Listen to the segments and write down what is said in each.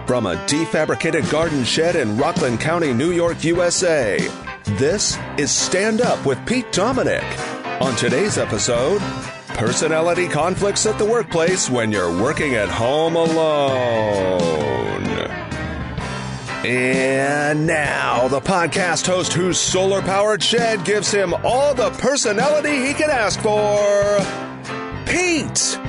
From a defabricated garden shed in Rockland County, New York, USA, this is Stand Up with Pete Dominic. On today's episode, personality conflicts at the workplace when you're working at home alone. And now, the podcast host whose solar-powered shed gives him all the personality he can ask for, Pete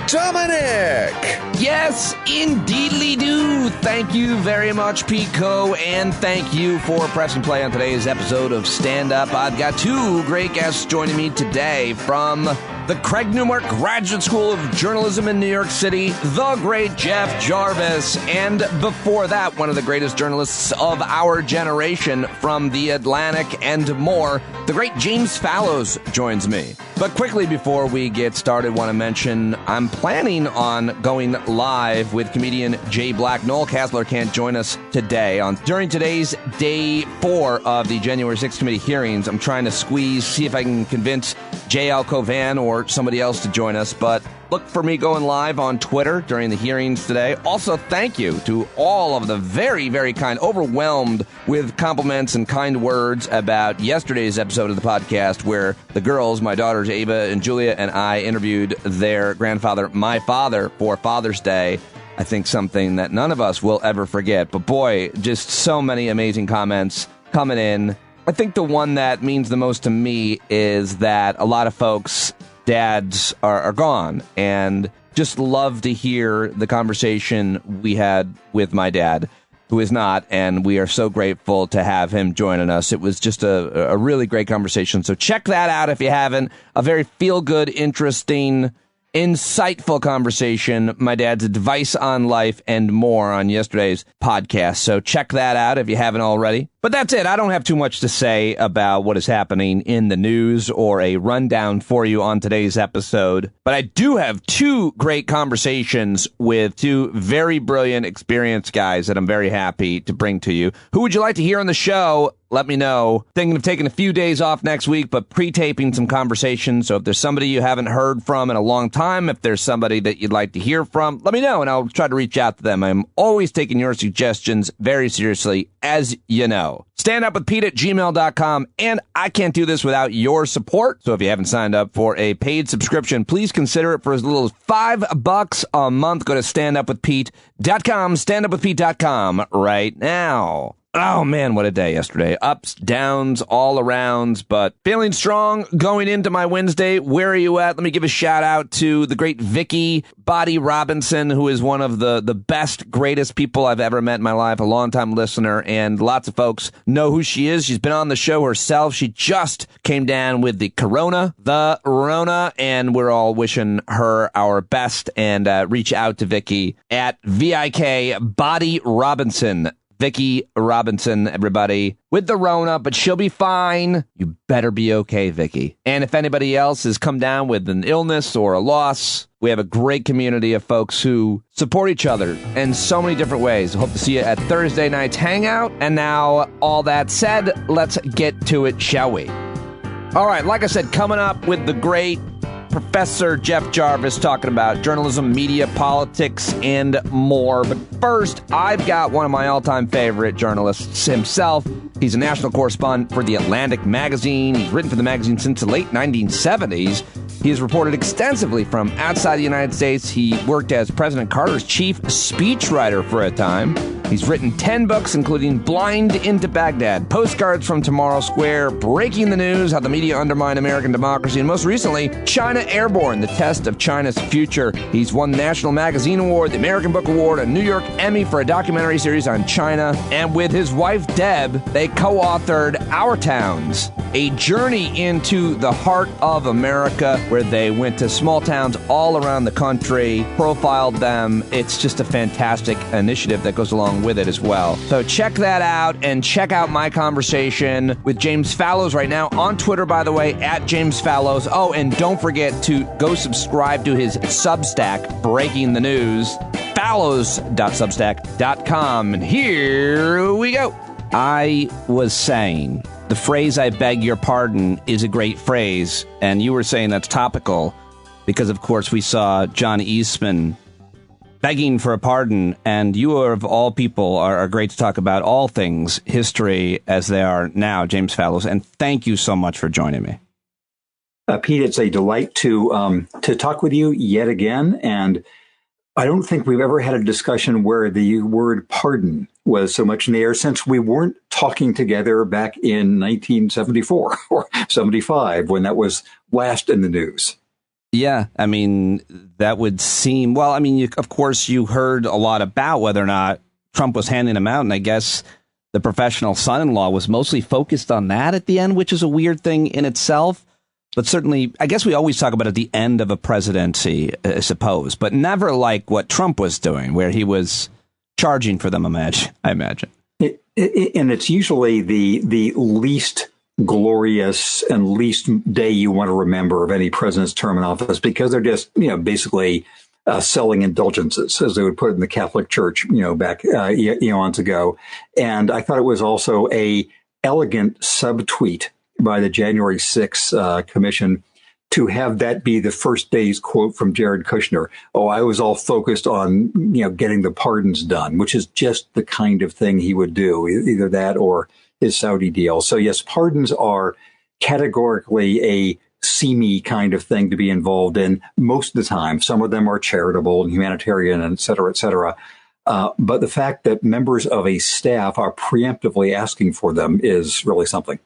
Dominic! Yes, indeedly do. Thank you very much, Pico, and thank you for pressing play on today's episode of Stand Up. I've got two great guests joining me today from the Craig Newmark Graduate School of Journalism in New York City, the great Jeff Jarvis, and before that, one of the greatest journalists of our generation from The Atlantic and more, the great James Fallows joins me. But quickly before we get started, want to mention I'm planning on going live with comedian Jay Black. Noel Casler can't join us today. During today's day 4 of the January 6th committee hearings, I'm trying to see if I can convince J.L. Covan or somebody else to join us, but look for me going live on Twitter during the hearings today. Also, thank you to all of the very, very kind, overwhelmed with compliments and kind words about yesterday's episode of the podcast where the girls, my daughters Ava and Julia, and I interviewed their grandfather, my father, for Father's Day. I think something that none of us will ever forget. But boy, just so many amazing comments coming in. I think the one that means the most to me is that a lot of folks' dads are gone and just love to hear the conversation we had with my dad, who is not, and we are so grateful to have him joining us. It was just a really great conversation. So check that out if you haven't. A very feel-good, interesting, insightful conversation, my dad's advice on life, and more on yesterday's podcast. So check that out if you haven't already. But that's it. I don't have too much to say about what is happening in the news or a rundown for you on today's episode. But I do have two great conversations with two very brilliant, experienced guys that I'm very happy to bring to you. Who would you like to hear on the show? Let me know. Thinking of taking a few days off next week, but pre-taping some conversations. So if there's somebody you haven't heard from in a long time, if there's somebody that you'd like to hear from, let me know, and I'll try to reach out to them. I'm always taking your suggestions very seriously, as you know. StandUpWithPete@gmail.com, and I can't do this without your support. So if you haven't signed up for a paid subscription, please consider it for as little as $5 a month. Go to StandUpWithPete.com, StandUpWithPete.com right now. Oh, man, what a day yesterday. Ups, downs, all arounds, but feeling strong going into my Wednesday. Where are you at? Let me give a shout out to the great Vicky Body Robinson, who is one of the best, greatest people I've ever met in my life, a longtime listener, and lots of folks know who she is. She's been on the show herself. She just came down with the Rona, and we're all wishing her our best, and reach out to Vicky at VIK Body Robinson. Vicky Robinson, everybody, with the Rona, but she'll be fine. You better be okay, Vicky. And if anybody else has come down with an illness or a loss, we have a great community of folks who support each other in so many different ways. Hope to see you at Thursday night's hangout. And now, all that said, let's get to it, shall we? All right, like I said, coming up with the great Professor Jeff Jarvis talking about journalism, media, politics, and more. But first, I've got one of my all-time favorite journalists himself. He's a national correspondent for The Atlantic magazine. He's written for the magazine since the late 1970s. He has reported extensively from outside the United States. He worked as President Carter's chief speechwriter for a time. He's written 10 books, including Blind into Baghdad, Postcards from Tomorrow Square, Breaking the News, How the Media Undermined American Democracy, and most recently, China Airborne, The Test of China's Future. He's won the National Magazine Award, the American Book Award, a New York Emmy for a documentary series on China, and with his wife, Deb, they co-authored Our Towns, a journey into the heart of America, where they went to small towns all around the country, profiled them. It's just a fantastic initiative that goes along with it as well. So check that out, and check out my conversation with James Fallows right now on Twitter, by the way, at James Fallows. Oh, and don't forget to go subscribe to his Substack, Breaking the News, fallows.substack.com. And here we go. I was saying, the phrase "I beg your pardon" is a great phrase, and you were saying that's topical because, of course, we saw John Eastman begging for a pardon. And you are, of all people, are great to talk about all things history as they are now, James Fallows. And thank you so much for joining me. Pete, it's a delight to talk with you yet again. And I don't think we've ever had a discussion where the word pardon was so much in the air since we weren't talking together back in 1974 or 75 when that was last in the news. Yeah, I mean, that would seem, well, I mean, of course, you heard a lot about whether or not Trump was handing him out. And I guess the professional son-in-law was mostly focused on that at the end, which is a weird thing in itself. But certainly, I guess we always talk about at the end of a presidency, I suppose, but never like what Trump was doing, where he was charging for them, I imagine. And it's usually the least glorious and least day you want to remember of any president's term in office, because they're just, basically selling indulgences, as they would put it in the Catholic Church, back eons ago. And I thought it was also a elegant subtweet by the January 6th commission to have that be the first day's quote from Jared Kushner. Oh, I was all focused on, getting the pardons done, which is just the kind of thing he would do, either that or his Saudi deal. So yes, pardons are categorically a seamy kind of thing to be involved in most of the time. Some of them are charitable and humanitarian, and et cetera, et cetera. But the fact that members of a staff are preemptively asking for them is really something.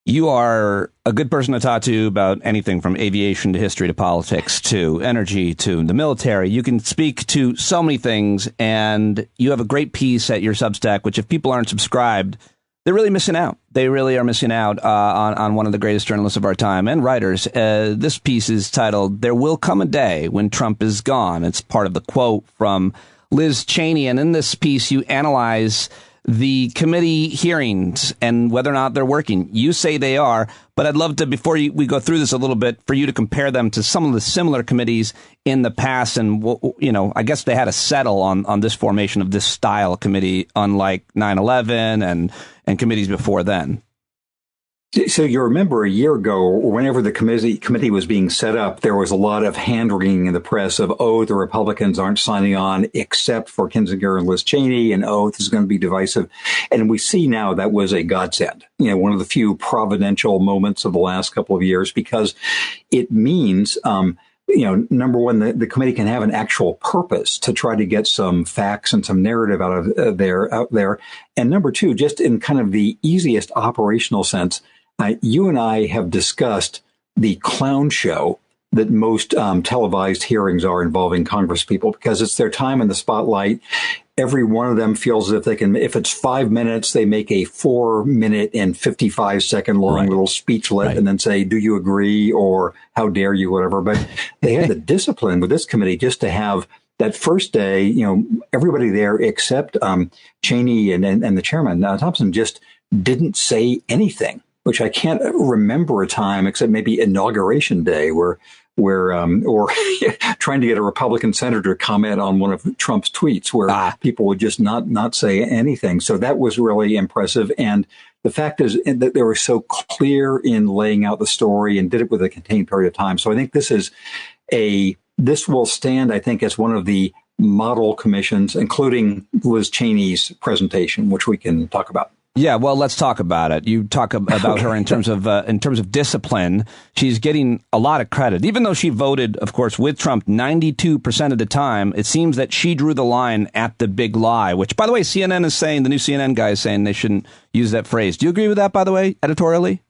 You are a good person to talk to about anything from aviation to history to politics to energy to the military. You can speak to so many things, and you have a great piece at your Substack, which if people aren't subscribed, they're really missing out. They really are missing out on one of the greatest journalists of our time and writers. This piece is titled, "There Will Come a Day When Trump Is Gone." It's part of the quote from Liz Cheney. And in this piece, you analyze the committee hearings and whether or not they're working. You say they are, but I'd love to, before we go through this a little bit, for you to compare them to some of the similar committees in the past. And, I guess they had to settle on this formation of this style committee, unlike 9/11 and committees before then. So you remember a year ago, whenever the committee was being set up, there was a lot of hand-wringing in the press of, the Republicans aren't signing on except for Kinzinger and Liz Cheney, and this is going to be divisive. And we see now that was a godsend, one of the few providential moments of the last couple of years, because it means, number one, the committee can have an actual purpose to try to get some facts and some narrative out there. And number two, just in kind of the easiest operational sense, you and I have discussed the clown show that most televised hearings are involving Congress people, because it's their time in the spotlight. Every one of them feels as if they can, if it's 5 minutes, they make a 4-minute and 55-second long little speechlet and then say, do you agree? Or how dare you, whatever. But they had the discipline with this committee just to have that first day, everybody there except Cheney and the chairman, Thompson, just didn't say anything, which I can't remember a time except maybe Inauguration Day where or trying to get a Republican senator to comment on one of Trump's tweets where people would just not say anything. So that was really impressive. And the fact is that they were so clear in laying out the story and did it with a contained period of time. So I think this will stand, I think, as one of the model commissions, including Liz Cheney's presentation, which we can talk about. Yeah, well, let's talk about it. You talk about her in terms of discipline. She's getting a lot of credit, even though she voted, of course, with Trump 92% of the time. It seems that she drew the line at the big lie, which, by the way, CNN is saying, the new CNN guy is saying they shouldn't use that phrase. Do you agree with that, by the way, editorially?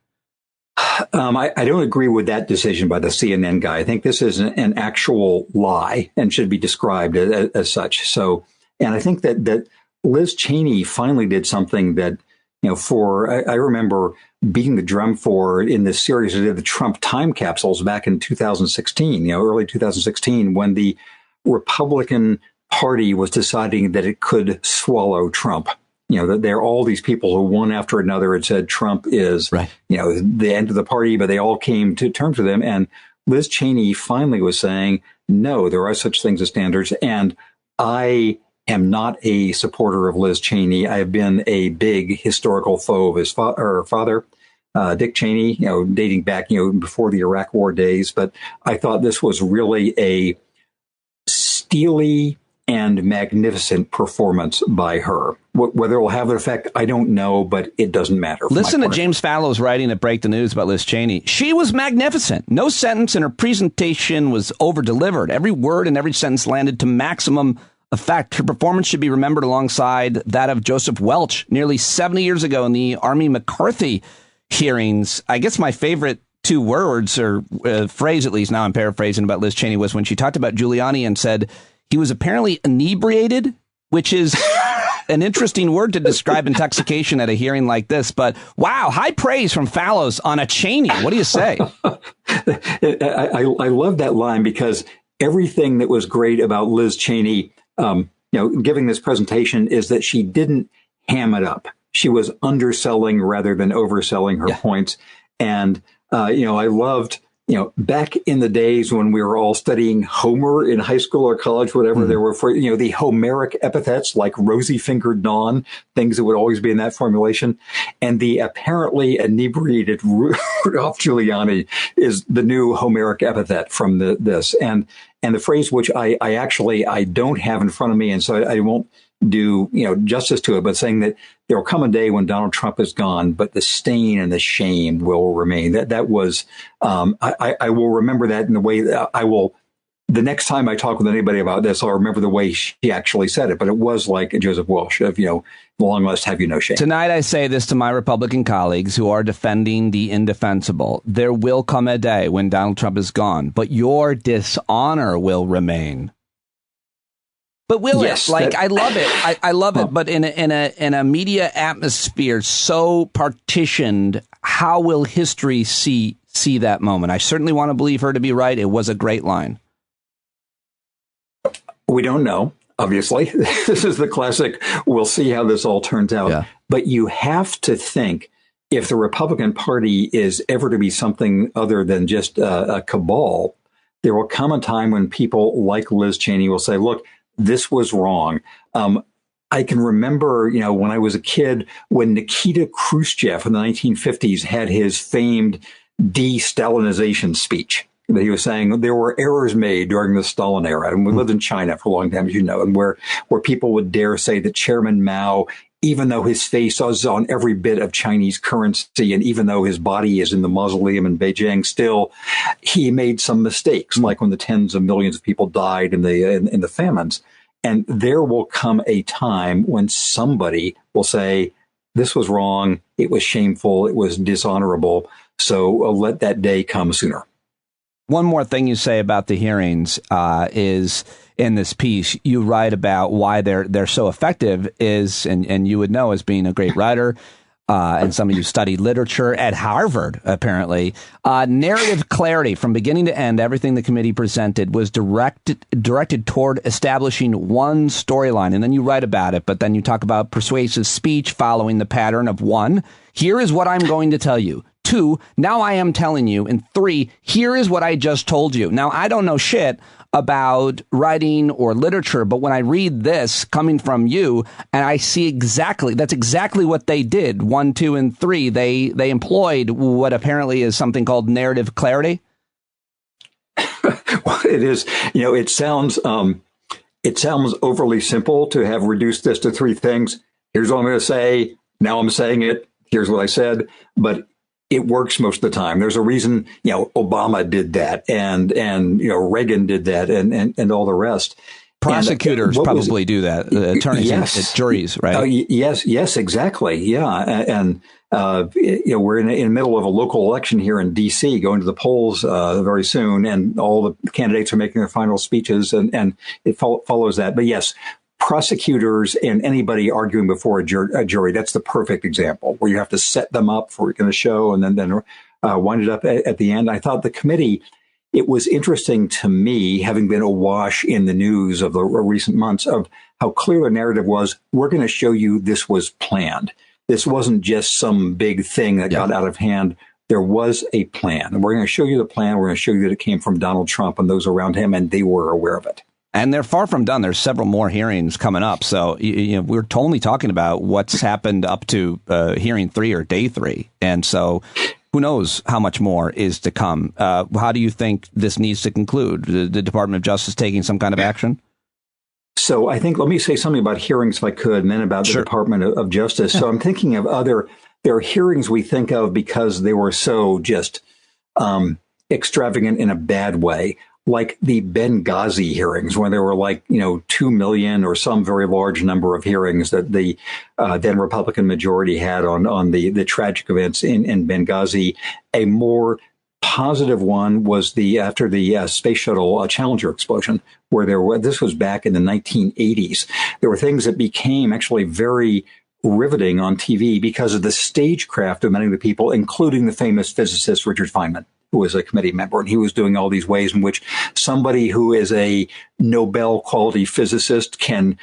I don't agree with that decision by the CNN guy. I think this is an actual lie and should be described as such. So, and I think that Liz Cheney finally did something that, I remember beating the drum for in this series of the Trump time capsules back in 2016, early 2016, when the Republican Party was deciding that it could swallow Trump. That there are all these people who one after another had said Trump is, the end of the party, but they all came to terms with him. And Liz Cheney finally was saying, no, there are such things as standards. And I am not a supporter of Liz Cheney. I have been a big historical foe of his father, Dick Cheney, dating back, before the Iraq War days. But I thought this was really a steely, and magnificent performance by her. Whether it will have an effect, I don't know, but it doesn't matter. Listen to James Fallows writing at Break the News about Liz Cheney. She was magnificent. No sentence in her presentation was over-delivered. Every word and every sentence landed to maximum effect. Her performance should be remembered alongside that of Joseph Welch nearly 70 years ago in the Army McCarthy hearings. I guess my favorite two words, or phrase at least, now I'm paraphrasing, about Liz Cheney was when she talked about Giuliani and said he was apparently inebriated, which is an interesting word to describe intoxication at a hearing like this. But wow, high praise from Fallows on a Cheney. What do you say? I love that line, because everything that was great about Liz Cheney, giving this presentation, is that she didn't ham it up. She was underselling rather than overselling her points. And, I loved, back in the days when we were all studying Homer in high school or college, whatever, there were, the Homeric epithets like rosy-fingered Dawn, things that would always be in that formulation. And the apparently inebriated Rudolph Giuliani is the new Homeric epithet from this. And the phrase, which I don't have in front of me, and so I won't do justice to it, but saying that there will come a day when Donald Trump is gone, but the stain and the shame will remain. That was I will remember that in the way that I will. The next time I talk with anybody about this, I'll remember the way she actually said it. But it was like Joseph Welch of, long must have you no shame. Tonight, I say this to my Republican colleagues who are defending the indefensible. There will come a day when Donald Trump is gone, but your dishonor will remain. But will it? I love it. I love it. But in a media atmosphere so partitioned, how will history see that moment? I certainly want to believe her to be right. It was a great line. We don't know, obviously. This is the classic, we'll see how this all turns out. Yeah. But you have to think, if the Republican Party is ever to be something other than just a cabal, there will come a time when people like Liz Cheney will say, look, this was wrong. I can remember, when I was a kid, when Nikita Khrushchev in the 1950s had his famed de-Stalinization speech. That he was saying there were errors made during the Stalin era. And we lived in China for a long time, as you know, and where people would dare say that Chairman Mao, even though his face was on every bit of Chinese currency, and even though his body is in the mausoleum in Beijing, still he made some mistakes, like when the tens of millions of people died in the famines. And there will come a time when somebody will say, this was wrong, it was shameful, it was dishonorable. So let that day come sooner. One more thing you say about the hearings is in this piece, you write about why they're so effective is, and you would know as being a great writer, and some of you studied literature at Harvard, apparently, narrative clarity from beginning to end. Everything the committee presented was directed toward establishing one storyline. And then you write about it, but then you talk about persuasive speech following the pattern of 1, here is what I'm going to tell you. 2, now I am telling you. And 3, here is what I just told you. Now, I don't know shit about writing or literature, but when I read this coming from you, and I see that's exactly what they did. 1, 2, and 3, they employed what apparently is something called narrative clarity. Well, it is, it sounds overly simple to have reduced this to 3 things. Here's what I'm going to say. Now I'm saying it. Here's what I said. But it works most of the time. There's a reason, Obama did that, and Reagan did that, and all the rest. Prosecutors probably do that. Attorneys and juries, right? Yes, exactly. Yeah, and we're in the middle of a local election here in D.C. going to the polls very soon, and all the candidates are making their final speeches, and it follows that. But yes. Prosecutors and anybody arguing before a jury, that's the perfect example where you have to set them up for a show and then wind it up at the end. I thought the committee, it was interesting to me, having been awash in the news of the recent months, of how clear the narrative was. We're going to show you this was planned. This wasn't just some big thing that got out of hand. There was a plan. And we're going to show you the plan. We're going to show you that it came from Donald Trump and those around him, and they were aware of it. And they're far from done. There's several more hearings coming up. So we're totally talking about what's happened up to hearing 3 or day 3. And so who knows how much more is to come. How do you think this needs to conclude? The Department of Justice taking some kind of action? So I think, let me say something about hearings if I could, and then about the Department of Justice. So I'm thinking of there are hearings we think of because they were so just extravagant in a bad way, like the Benghazi hearings, when there were 2 million or some very large number of hearings that the then Republican majority had on the tragic events in Benghazi. A more positive one was after the Space Shuttle Challenger explosion, where this was back in the 1980s. There were things that became actually very riveting on TV because of the stagecraft of many of the people, including the famous physicist Richard Feynman, who was a committee member, and he was doing all these ways in which somebody who is a Nobel quality physicist can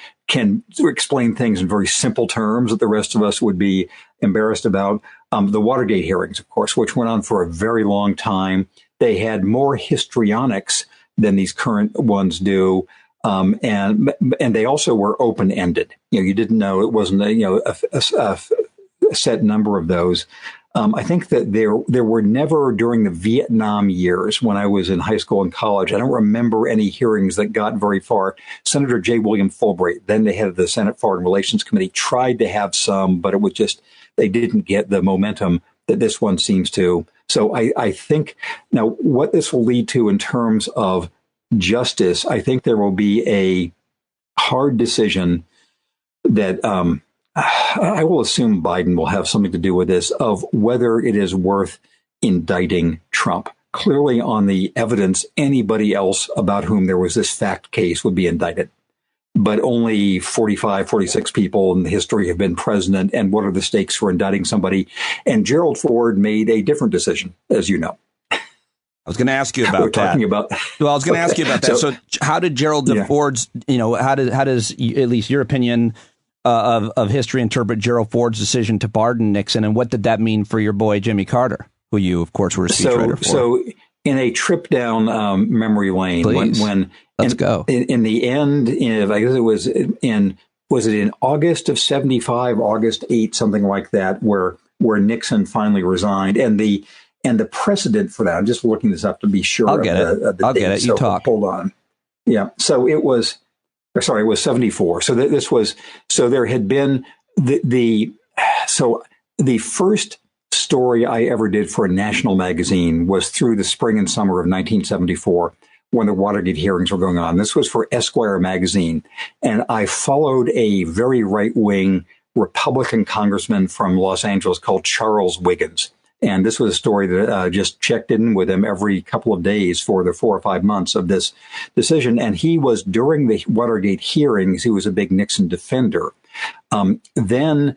explain things in very simple terms that the rest of us would be embarrassed about. The Watergate hearings, of course, which went on for a very long time. They had more histrionics than these current ones do. And they also were open-ended. You didn't know, it wasn't a set number of those. I think that there were never, during the Vietnam years when I was in high school and college, I don't remember any hearings that got very far. Senator J. William Fulbright, then the head of the Senate Foreign Relations Committee, tried to have some, but it was just, they didn't get the momentum that this one seems to. So I think now what this will lead to in terms of justice, I think there will be a hard decision that I will assume Biden will have something to do with this, of whether it is worth indicting Trump. Clearly, on the evidence, anybody else about whom there was this fact case would be indicted. But only 45, 46 people in history have been president. And what are the stakes for indicting somebody? And Gerald Ford made a different decision, as you know. I was going to ask you about that. Well, I was going to ask you about that. So how did Gerald Ford's, how does, at least your opinion of history, interpret Gerald Ford's decision to pardon Nixon? And what did that mean for your boy, Jimmy Carter, who you, of course, were a speechwriter for? So in a trip down memory lane, when let's go. In the end, I guess it was in August of 75, August 8, something like that, where Nixon finally resigned. And the precedent for that, I'm just looking this up to be sure. I'll get it. I'll get it. You talk. Hold on. Yeah. So it was 74. So there had been the first story I ever did for a national magazine was through the spring and summer of 1974 when the Watergate hearings were going on. This was for Esquire magazine. And I followed a very right-wing Republican congressman from Los Angeles called Charles Wiggins. And this was a story that just checked in with him every couple of days for the 4 or 5 months of this decision. And he was, during the Watergate hearings, he was a big Nixon defender. Then,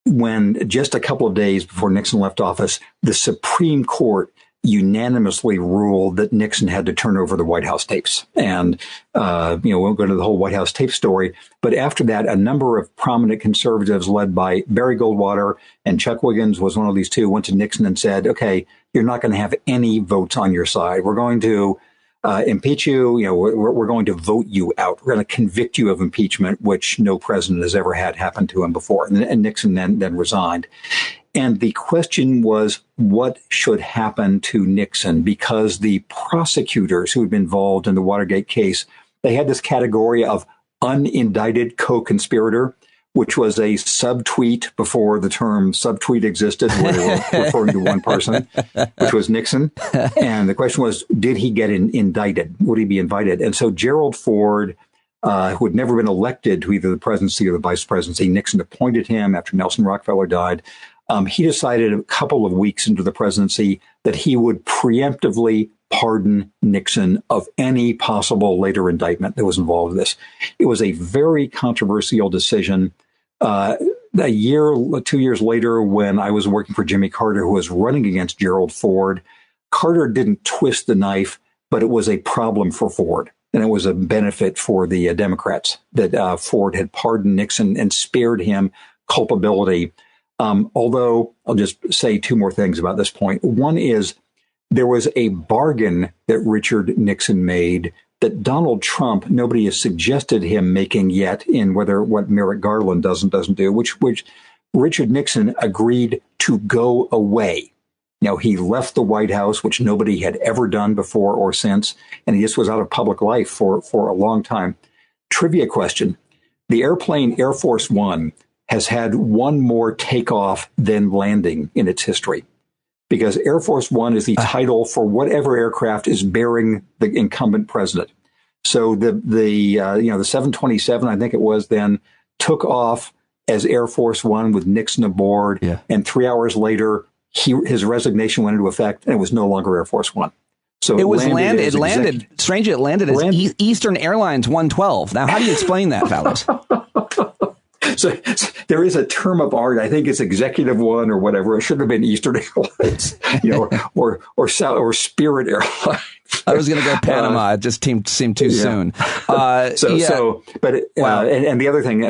when just a couple of days before Nixon left office, the Supreme Court unanimously ruled that Nixon had to turn over the White House tapes. And, we won't go into the whole White House tape story. But after that, a number of prominent conservatives led by Barry Goldwater, and Chuck Wiggins was one of these two, went to Nixon and said, okay, you're not going to have any votes on your side. We're going to impeach you. We're going to vote you out. We're going to convict you of impeachment, which no president has ever had happen to him before. And Nixon then resigned. And the question was, what should happen to Nixon? Because the prosecutors who had been involved in the Watergate case, they had this category of unindicted co-conspirator, which was a subtweet before the term subtweet existed, where they were referring to one person, which was Nixon. And the question was, did he get indicted? Would he be invited? And so Gerald Ford, who had never been elected to either the presidency or the vice presidency, Nixon appointed him after Nelson Rockefeller died. He decided a couple of weeks into the presidency that he would preemptively pardon Nixon of any possible later indictment that was involved in this. It was a very controversial decision. A year, 2 years later, when I was working for Jimmy Carter, who was running against Gerald Ford, Carter didn't twist the knife, but it was a problem for Ford. And it was a benefit for the Democrats that Ford had pardoned Nixon and spared him culpability. Although I'll just say two more things about this point. One is there was a bargain that Richard Nixon made that Donald Trump, nobody has suggested him making yet in what Merrick Garland doesn't do, which Richard Nixon agreed to go away. Now, he left the White House, which nobody had ever done before or since, and he just was out of public life for a long time. Trivia question. The airplane Air Force One has had one more takeoff than landing in its history, because Air Force One is the title for whatever aircraft is bearing the incumbent president. So the 727, I think it was then, took off as Air Force One with Nixon aboard. Yeah. And 3 hours later, his resignation went into effect, and it was no longer Air Force One. So it landed. Strangely, it landed as Eastern Airlines 112. Now, how do you explain that, Fallows? So there is a term of art. I think it's Executive One or whatever. It should have been Eastern Airlines, or Spirit Airlines. I was going to go Panama. It just seemed too soon. And the other thing,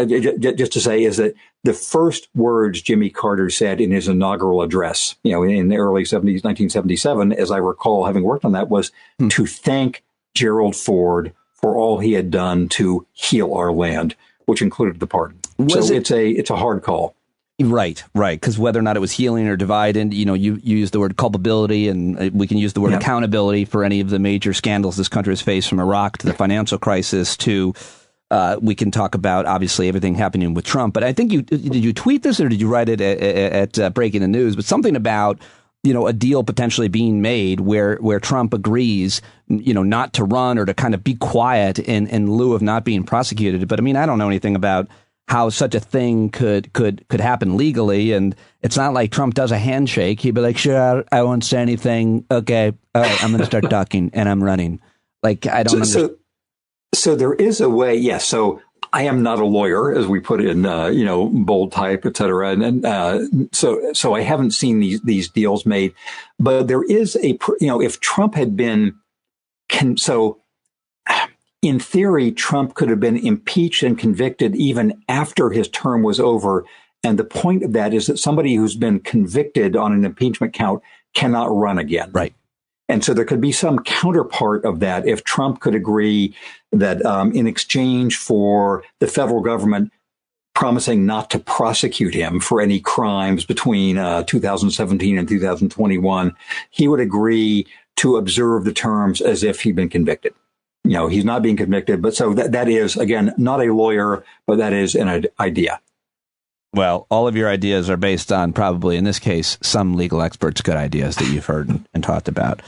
just to say, is that the first words Jimmy Carter said in his inaugural address, in the early 70s, 1977, as I recall, having worked on that, was to thank Gerald Ford for all he had done to heal our land, which included the pardon. It's a hard call. Right. Because whether or not it was healing or divided, you use the word culpability, and we can use the word accountability for any of the major scandals this country has faced, from Iraq to the financial crisis to, we can talk about, obviously, everything happening with Trump. But I think did you tweet this or did you write it at Breaking the News? But something about, a deal potentially being made where Trump agrees, not to run or to kind of be quiet in lieu of not being prosecuted. But I mean, I don't know anything about how such a thing could happen legally. And it's not like Trump does a handshake. He'd be like, sure, I won't say anything. Okay. All right. I'm going to start talking and I'm running. Like, I don't understand. So there is a way. Yes. So I am not a lawyer, as we put in, bold type, et cetera. So I haven't seen these deals made, but there is if Trump had been, in theory, Trump could have been impeached and convicted even after his term was over. And the point of that is that somebody who's been convicted on an impeachment count cannot run again. Right. And so there could be some counterpart of that if Trump could agree that in exchange for the federal government promising not to prosecute him for any crimes between 2017 and 2021, he would agree to observe the terms as if he'd been convicted. He's not being convicted, but so that is, again, not a lawyer, but that is an idea. Well, all of your ideas are based on, probably in this case, some legal experts' good ideas that you've heard and talked about.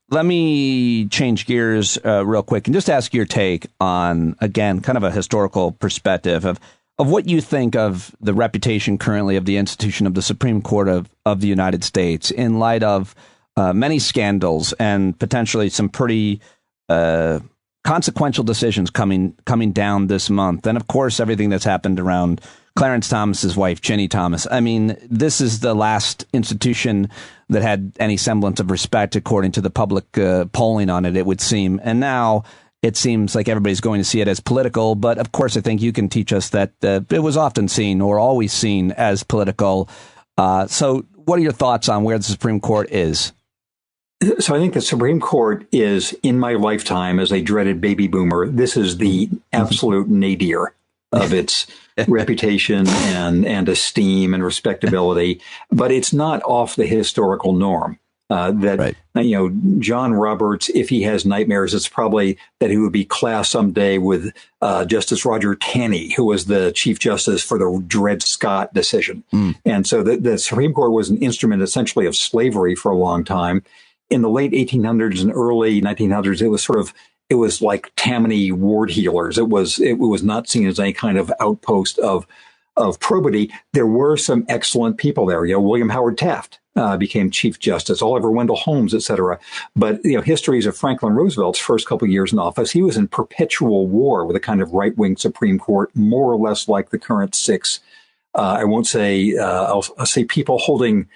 Let me change gears real quick and just ask your take on, again, kind of a historical perspective of what you think of the reputation currently of the institution of the Supreme Court of the United States in light of many scandals and potentially some pretty consequential decisions coming down this month. And of course, everything that's happened around Clarence Thomas's wife, Ginny Thomas. I mean, this is the last institution that had any semblance of respect, according to the public polling on it would seem. And now it seems like everybody's going to see it as political. But of course, I think you can teach us that it was often seen or always seen as political. So what are your thoughts on where the Supreme Court is? So I think the Supreme Court is, in my lifetime as a dreaded baby boomer, this is the absolute nadir of its reputation and esteem and respectability. But it's not off the historical norm. John Roberts, if he has nightmares, it's probably that he would be classed someday with Justice Roger Taney, who was the Chief Justice for the Dred Scott decision. And so the Supreme Court was an instrument essentially of slavery for a long time. In the late 1800s and early 1900s, it was like Tammany ward healers. It was not seen as any kind of outpost of probity. There were some excellent people there. William Howard Taft became Chief Justice, Oliver Wendell Holmes, et cetera. But histories of Franklin Roosevelt's first couple of years in office, he was in perpetual war with a kind of right-wing Supreme Court, more or less like the current six. I won't say. I'll say people holding.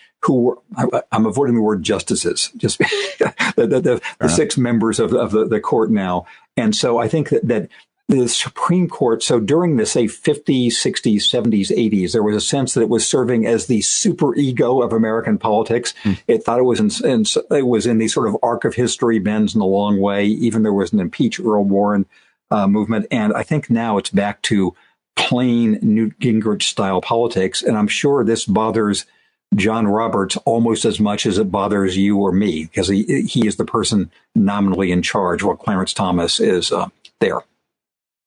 I'm avoiding the word justices, just the six members of the court now. And so I think that the Supreme Court, so during the, say, 50s, 60s, 70s, 80s, there was a sense that it was serving as the super ego of American politics. It thought it was in the sort of arc of history bends in a long way. Even there was an impeach Earl Warren movement. And I think now it's back to plain Newt Gingrich style politics. And I'm sure this bothers John Roberts almost as much as it bothers you or me, because he is the person nominally in charge while Clarence Thomas is there.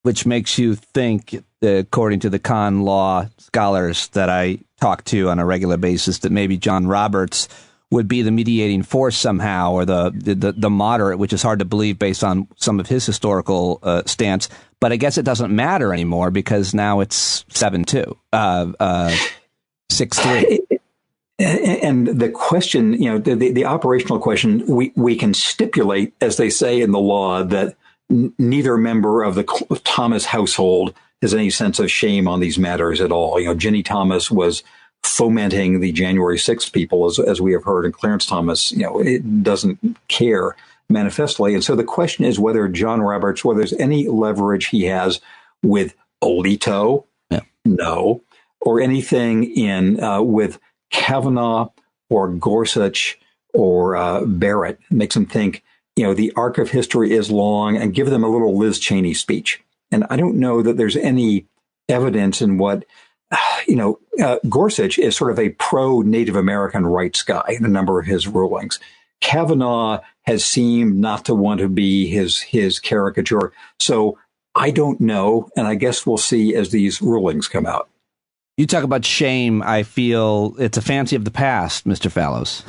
which makes you think, according to the con law scholars that I talk to on a regular basis, that maybe John Roberts would be the mediating force somehow, or the moderate, which is hard to believe based on some of his historical stance. But I guess it doesn't matter anymore because now it's 7-2, 6-3. And the question, the operational question, we can stipulate, as they say in the law, that neither member of the Thomas household has any sense of shame on these matters at all. Ginny Thomas was fomenting the January 6th people, as we have heard, and Clarence Thomas, it doesn't care manifestly. And so the question is whether John Roberts, whether there's any leverage he has with Alito, no, or anything with Kavanaugh or Gorsuch or Barrett, makes him think, the arc of history is long, and give them a little Liz Cheney speech. And I don't know that there's any evidence in what, Gorsuch is sort of a pro-Native American rights guy in a number of his rulings. Kavanaugh has seemed not to want to be his caricature. So I don't know, and I guess we'll see as these rulings come out. You talk about shame. I feel it's a fancy of the past, Mr. Fallows.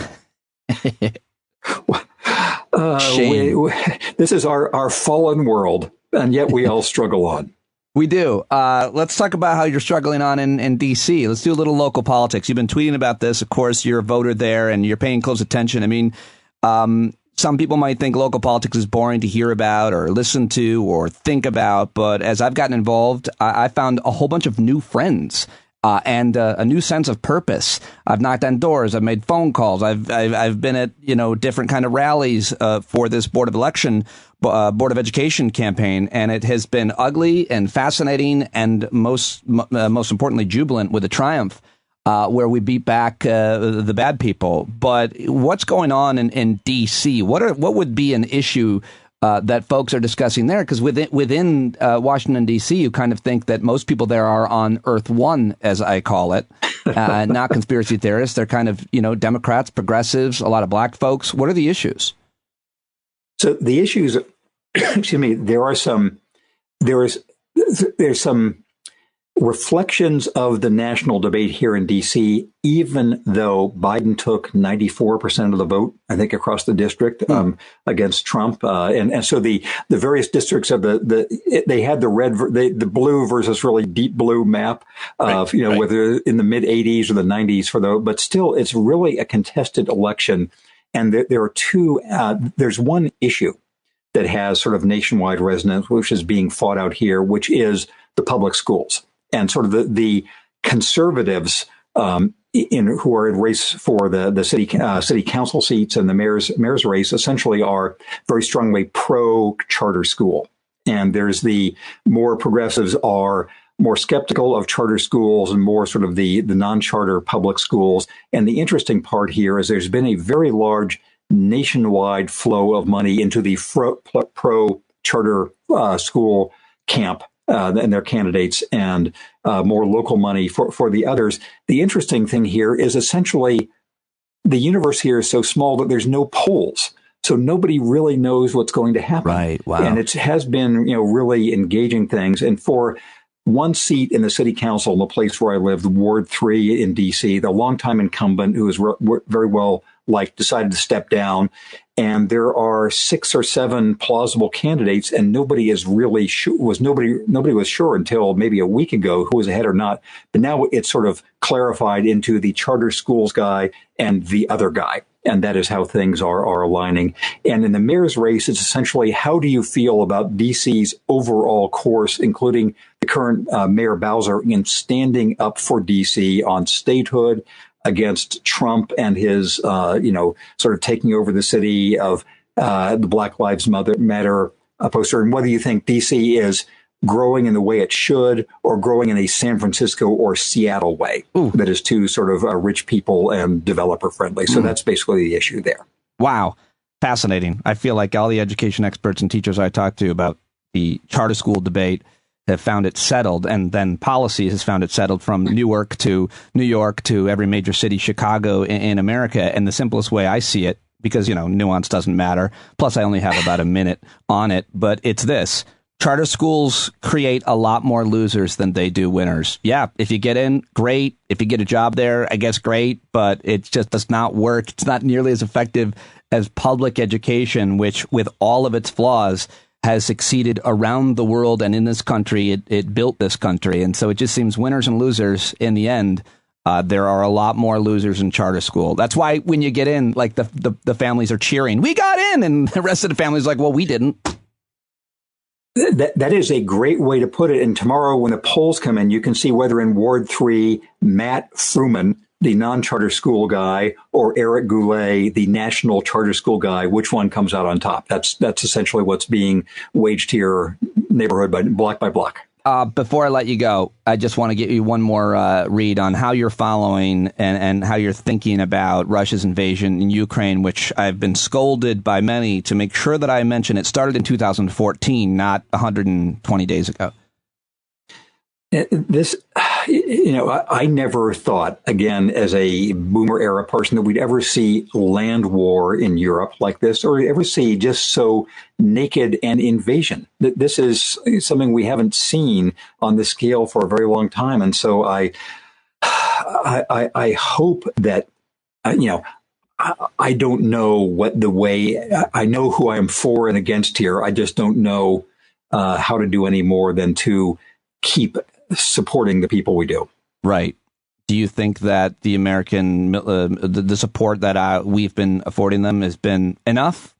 Shame. This is our fallen world, and yet we all struggle on. We do. Let's talk about how you're struggling on in D.C. Let's do a little local politics. You've been tweeting about this. Of course, you're a voter there, and you're paying close attention. I mean, some people might think local politics is boring to hear about or listen to or think about. But as I've gotten involved, I found a whole bunch of new friends and a new sense of purpose. I've knocked on doors. I've made phone calls. I've been at different kind of rallies for this Board of Education campaign, and it has been ugly and fascinating, and most importantly, jubilant with a triumph. Where we beat back the bad people. But what's going on in D.C.? What would be an issue that folks are discussing there? Because within Washington, D.C., you kind of think that most people there are on Earth One, as I call it, not conspiracy theorists. They're kind of, Democrats, progressives, a lot of black folks. What are the issues? So the issues, excuse me, there's some reflections of the national debate here in D.C., even though Biden took 94% of the vote, I think, across the district against Trump. And so the various districts of they had the blue versus really deep blue map of, whether in the mid 80s or the 90s but still it's really a contested election. And there are there's one issue that has sort of nationwide resonance, which is being fought out here, which is the public schools. And sort of the conservatives who are in race for the city council seats and the mayor's race essentially are very strongly pro charter school. And there's the more progressives are more skeptical of charter schools and more sort of the non-charter public schools. And the interesting part here is there's been a very large nationwide flow of money into the pro charter school camp. And their candidates, and more local money for the others. The interesting thing here is essentially the universe here is so small that there's no polls. So nobody really knows what's going to happen. Right. Wow. And it has been, really engaging things. And for one seat in the city council in the place where I live, Ward 3 in D.C., the longtime incumbent who is very well liked decided to step down. And there are 6 or 7 plausible candidates, and nobody is really sure. Nobody was sure until maybe a week ago who was ahead or not. But now it's sort of clarified into the charter schools guy and the other guy. And that is how things are aligning. And in the mayor's race, it's essentially how do you feel about D.C.'s overall course, including the current Mayor Bowser, in standing up for D.C. on statehood against Trump and his, sort of taking over the city of the Black Lives Matter poster, and whether you think D.C. is growing in the way it should or growing in a San Francisco or Seattle way that is too sort of rich people and developer friendly. So that's basically the issue there. Wow. Fascinating. I feel like all the education experts and teachers I talked to about the charter school debate have found it settled, and then policy has found it settled from Newark to New York to every major city, Chicago in America. And the simplest way I see it, because, nuance doesn't matter. Plus, I only have about a minute on it. But it's this. charter schools create a lot more losers than they do winners. Yeah, if you get in, great. If you get a job there, I guess great, but it just does not work. It's not nearly as effective as public education, which, with all of its flaws, has succeeded around the world and in this country. It built this country. And so it just seems winners and losers in the end. There are a lot more losers in charter school. That's why when you get in, like the families are cheering, we got in. And the rest of the family's like, well, we didn't. That is a great way to put it. And tomorrow when the polls come in, you can see whether in Ward 3, Matt Fruman, the non-charter school guy, or Eric Goulet, the national charter school guy, which one comes out on top. That's essentially what's being waged here, neighborhood by block. Before I let you go, I just want to get you one more read on how you're following and how you're thinking about Russia's invasion in Ukraine, which I've been scolded by many to make sure that I mention it started in 2014, not 120 days ago. This, I never thought, again, as a boomer era person, that we'd ever see land war in Europe like this, or ever see just so naked an invasion. This is something we haven't seen on this scale for a very long time. And so I hope that, I don't know what the way, I know who I am for and against here. I just don't know how to do any more than to keep supporting the people we do. Right. Do you think that the American, the support that we've been affording them has been enough?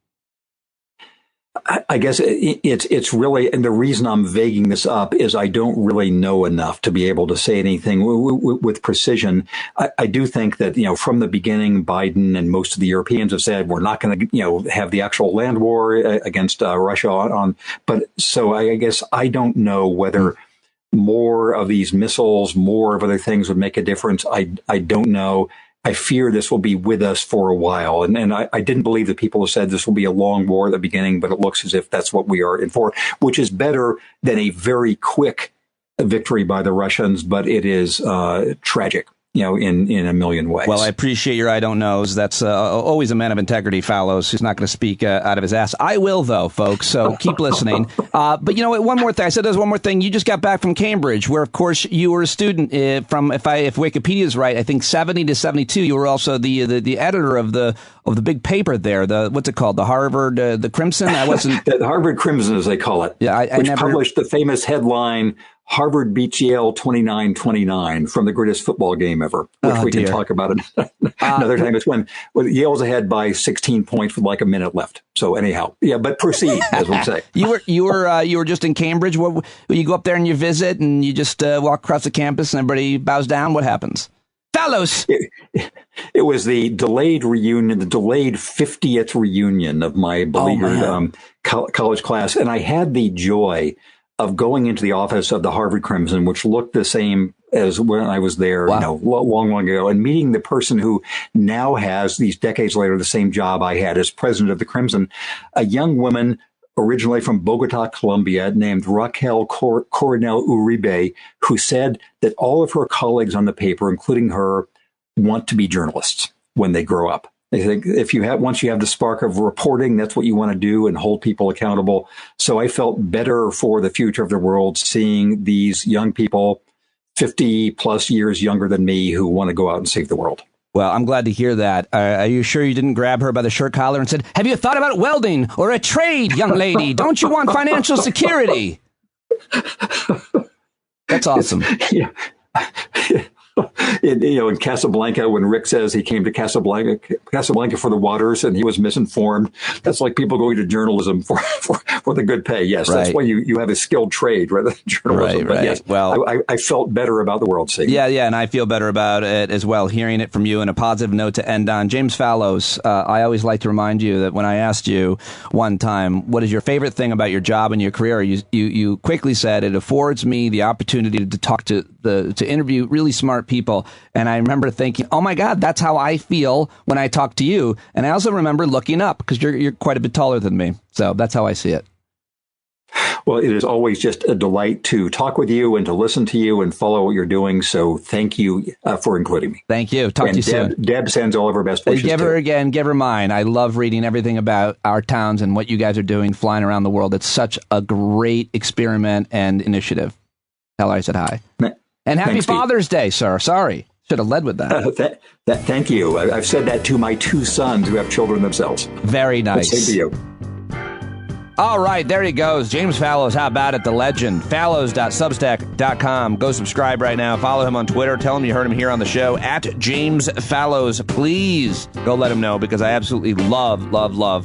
I guess it's really, and the reason I'm vaguing this up is I don't really know enough to be able to say anything with precision. I do think that, from the beginning, Biden and most of the Europeans have said, we're not going to, have the actual land war against Russia on. But so I guess I don't know whether more of these missiles, more of other things would make a difference. I don't know. I fear this will be with us for a while. And I didn't believe that people have said this will be a long war at the beginning, but it looks as if that's what we are in for, which is better than a very quick victory by the Russians, but it is tragic. In a million ways. Well, I appreciate your I don't knows. That's always a man of integrity, Fallows. He's not going to speak out of his ass. I will, though, folks, so keep listening. But one more thing. I said there's one more thing. You just got back from Cambridge, where, of course, you were a student from, if Wikipedia is right, I think 70 to 72. You were also the editor of the big paper there. What's it called? The Harvard, the Crimson? I wasn't. The Harvard Crimson, as they call it. Yeah, which published the famous headline, Harvard beats Yale 29-29 from the greatest football game ever, which we can talk about another time. It's when Yale's ahead by 16 points with like a minute left. So anyhow, yeah, but proceed, as we say. You were just in Cambridge. You go up there and you visit, and you just walk across the campus, and everybody bows down. What happens? Fallows. It was the delayed reunion, the delayed 50th reunion of my beleaguered college class, and I had the joy of going into the office of the Harvard Crimson, which looked the same as when I was there, long ago, and meeting the person who now has, these decades later, the same job I had as president of the Crimson, a young woman originally from Bogota, Colombia, named Raquel Coronel Uribe, who said that all of her colleagues on the paper, including her, want to be journalists when they grow up. I think once you have the spark of reporting, that's what you want to do and hold people accountable. So I felt better for the future of the world seeing these young people, 50 plus years younger than me, who want to go out and save the world. Well, I'm glad to hear that. Are you sure you didn't grab her by the shirt collar and said, have you thought about welding or a trade, young lady? Don't you want financial security? That's awesome. Yeah. In Casablanca, when Rick says he came to Casablanca for the waters and he was misinformed, that's like people going to journalism for the good pay. Yes, right. That's why you have a skilled trade rather than journalism. But yes, well, I felt better about the world seeing. Yeah, and I feel better about it as well, hearing it from you, and a positive note to end on. James Fallows, I always like to remind you that when I asked you one time, what is your favorite thing about your job and your career, you quickly said, it affords me the opportunity to talk to interview really smart people. And I remember thinking, oh my God, that's how I feel when I talk to you. And I also remember looking up, because you're quite a bit taller than me. So that's how I see it. Well, it is always just a delight to talk with you and to listen to you and follow what you're doing. So thank you for including me. Thank you. Talk to you soon. Deb sends all of her best wishes. Give her mine. I love reading everything about our towns and what you guys are doing, flying around the world. It's such a great experiment and initiative. Tell her I said hi. And happy Father's Day, sir. Sorry. Should have led with that. Thank you. I've said that to my 2 sons who have children themselves. Very nice. Same to you. All right, there he goes. James Fallows, how about it? The legend. Fallows.substack.com. Go subscribe right now. Follow him on Twitter. Tell him you heard him here on the show. At James Fallows. Please go let him know, because I absolutely love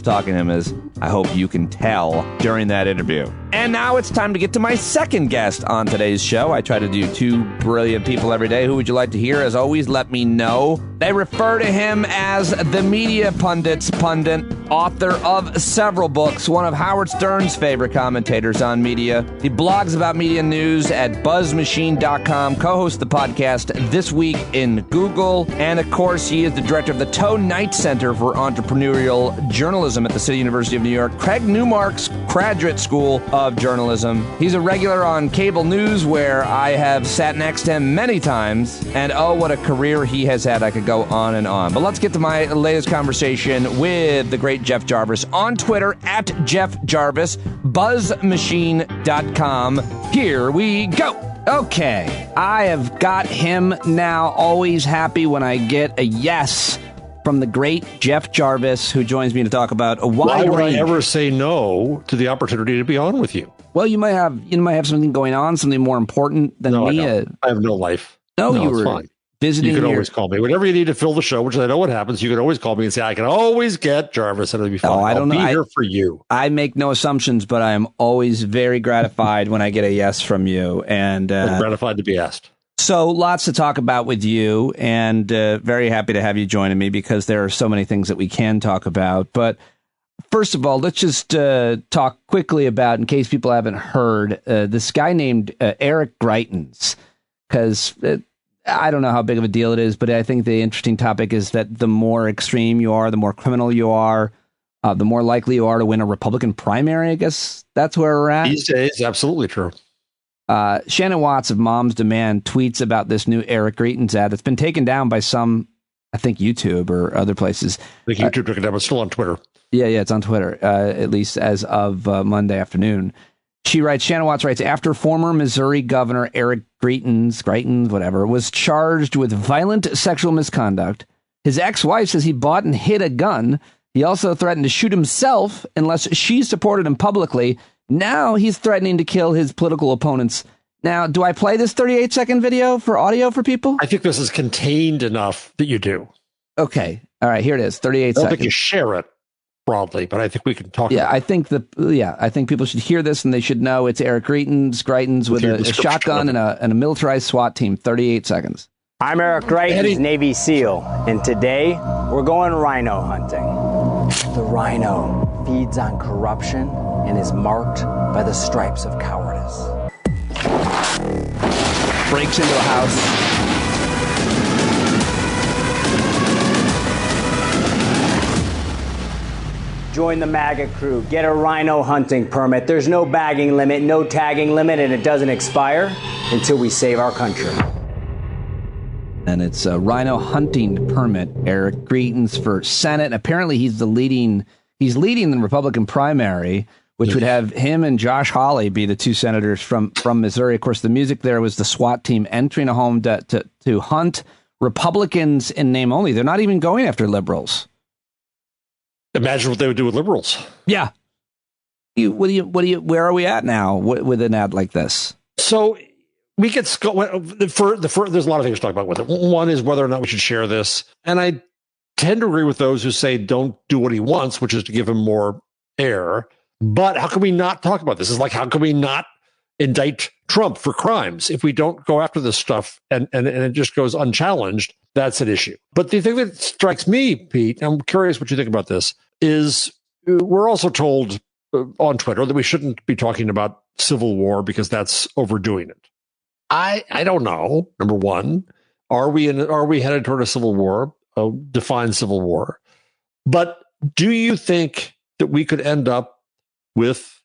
talking to him, as I hope you can tell during that interview. And now it's time to get to my second guest on today's show. I try to do 2 brilliant people every day. Who would you like to hear? As always, let me know. They refer to him as the media pundit's pundit, author of several books, one of Howard Stern's favorite commentators on media. He blogs about media news at buzzmachine.com, co-hosts the podcast This Week in Google, and of course, he is the director of the Toe Knight Center for Entrepreneurial Journalism at the City University of New York, Craig Newmark's Graduate School of Journalism. He's a regular on cable news, where I have sat next to him many times, and oh, what a career he has had. I could go on and on. But let's get to my latest conversation with the great Jeff Jarvis on Twitter at Jeff Jarvis, buzzmachine.com. Here we go. Okay, I have got him now. Always happy when I get a yes from the great Jeff Jarvis, who joins me to talk about a wide range. Why would I ever say no to the opportunity to be on with you? Well, you might have something going on, something more important than me. I have no life. No, you were fine. Visiting. You can always call me whenever you need to fill the show, which I know what happens. You can always call me and say, I can always get Jarvis, and it'll be fine. Oh, I don't know. I'll be here for you. I make no assumptions, but I am always very gratified when I get a yes from you. And I'm gratified to be asked. So lots to talk about with you, and very happy to have you joining me, because there are so many things that we can talk about. But first of all, let's just talk quickly about, in case people haven't heard, this guy named Eric Greitens, because I don't know how big of a deal it is, but I think the interesting topic is that the more extreme you are, the more criminal you are, the more likely you are to win a Republican primary. I guess that's where we're at. These days, absolutely true. Shannon Watts of Mom's Demand tweets about this new Eric Greitens ad that's been taken down by some, I think, YouTube or other places. I think YouTube took it down, but still on Twitter. Yeah, it's on Twitter, at least as of Monday afternoon. She writes, Shannon Watts writes, after former Missouri Governor Eric Greitens, whatever, was charged with violent sexual misconduct, his ex-wife says he bought and hid a gun. He also threatened to shoot himself unless she supported him publicly. Now he's threatening to kill his political opponents. Now, do I play this 38-second video for audio for people? I think this is contained enough that you do. Okay. All right, here it is, 38 seconds. I don't think you share it broadly, but I think we can talk about it. I think people should hear this, and they should know it's Eric Greitens with a shotgun and a militarized SWAT team. 38 seconds. I'm Eric Greitens, Navy SEAL, and today we're going rhino hunting. The rhino feeds on corruption and is marked by the stripes of cowardice. Breaks into a house. Join the MAGA crew. Get a rhino hunting permit. There's no bagging limit, no tagging limit, and it doesn't expire until we save our country. And it's a rhino hunting permit. Eric Greitens for Senate. Apparently, he's leading the Republican primary, which would have him and Josh Hawley be the 2 senators from Missouri. Of course, the music there was the SWAT team entering a home to hunt Republicans in name only. They're not even going after liberals. Imagine what they would do with liberals. Yeah. Where are we at now with an ad like this? So we get there's a lot of things to talk about with it. One is whether or not we should share this. And I tend to agree with those who say don't do what he wants, which is to give him more air. But how can we not talk about this? It's like, how can we not indict Trump for crimes if we don't go after this stuff and it just goes unchallenged? That's an issue. But the thing that strikes me, Pete, I'm curious what you think about this, is we're also told on Twitter that we shouldn't be talking about civil war because that's overdoing it. I don't know. Number one, are we headed toward a civil war? Define civil war. But do you think that we could end up with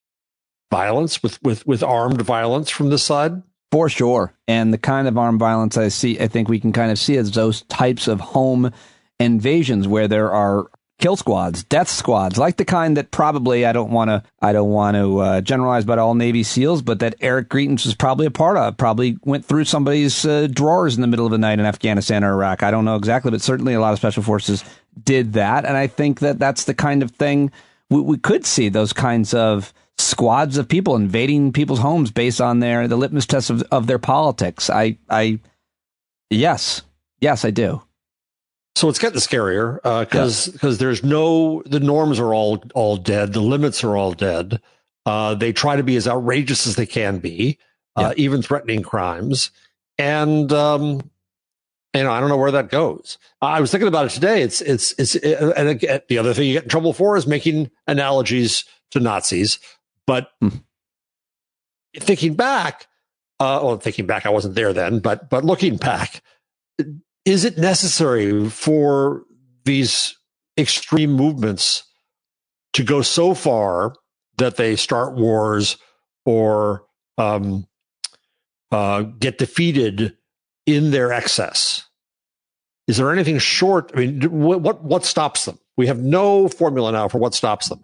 violence, with armed violence from this side? For sure. And the kind of armed violence I think we can kind of see as those types of home invasions where there are kill squads, death squads, like the kind that probably I don't want to generalize about all Navy SEALs, but that Eric Greitens was probably a part of. Probably went through somebody's drawers in the middle of the night in Afghanistan or Iraq. I don't know exactly, but certainly a lot of special forces did that. And I think that that's the kind of thing we could see, those kinds of squads of people invading people's homes based on the litmus test of their politics. Yes, I do. So it's getting scarier because the norms are all dead. The limits are all dead. They try to be as outrageous as they can be, even threatening crimes. And, I don't know where that goes. I was thinking about it today. And again, the other thing you get in trouble for is making analogies to Nazis. But thinking back, I wasn't there then, but looking back, is it necessary for these extreme movements to go so far that they start wars or get defeated in their excess? Is there anything short? I mean, what stops them? We have no formula now for what stops them.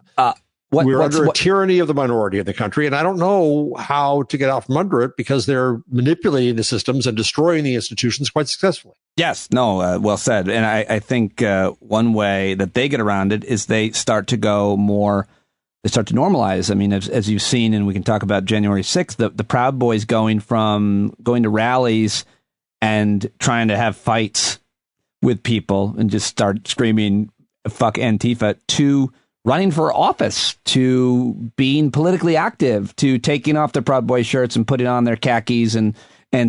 We're under a tyranny of the minority of the country, and I don't know how to get out from under it because they're manipulating the systems and destroying the institutions quite successfully. Yes, no, well said. And I think one way that they get around it is they start to normalize. I mean, as you've seen, and we can talk about January 6th, the Proud Boys going to rallies and trying to have fights with people and just start screaming, fuck Antifa, to running for office, to being politically active, to taking off their Proud Boy shirts and putting on their khakis and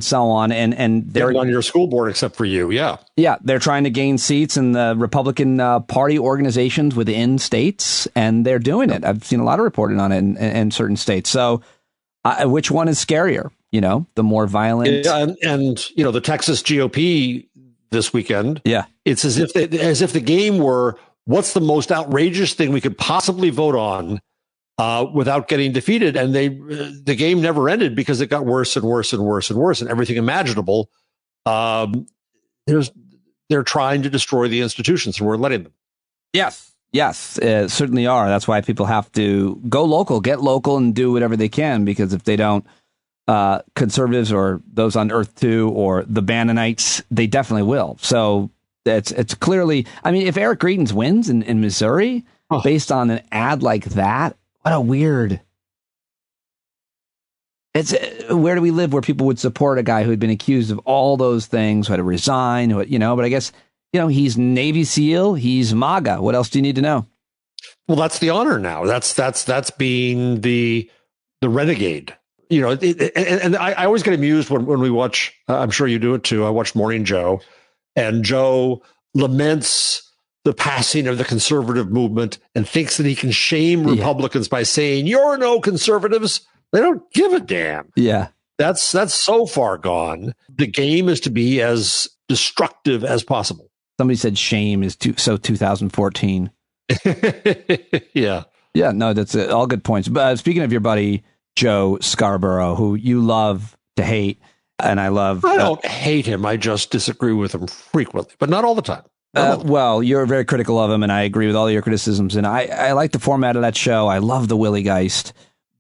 so on. And they're on your school board except for you. Yeah. Yeah. They're trying to gain seats in the Republican Party organizations within states, and they're doing it. I've seen a lot of reporting on it in certain states. So which one is scarier? The more violent. Yeah, and the Texas GOP this weekend. Yeah. It's as if the game were, what's the most outrageous thing we could possibly vote on without getting defeated? And the game never ended because it got worse and worse and worse and worse, and everything imaginable. They're trying to destroy the institutions, and we're letting them. Yes, certainly are. That's why people have to go local, get local, and do whatever they can, because if they don't, conservatives or those on Earth 2 or the Bannonites, they definitely will. So it's clearly, I mean, if Eric Greitens wins in Missouri based on an ad like that, what a weird. Where do we live where people would support a guy who had been accused of all those things, who had to resign, but I guess, he's Navy SEAL, he's MAGA. What else do you need to know? Well, that's the honor now. That's being the renegade. And I always get amused when we watch, I'm sure you do it too. I watch Morning Joe, and Joe laments the passing of the conservative movement and thinks that he can shame Republicans by saying, you're no conservatives. They don't give a damn. Yeah. That's so far gone. The game is to be as destructive as possible. Somebody said shame is so 2014. Yeah. Yeah, no, that's all good points. But speaking of your buddy, Joe Scarborough, who you love to hate, and I don't hate him. I just disagree with him frequently, but not all the time. Well, you're very critical of him, and I agree with all your criticisms. And I like the format of that show. I love the Willie Geist,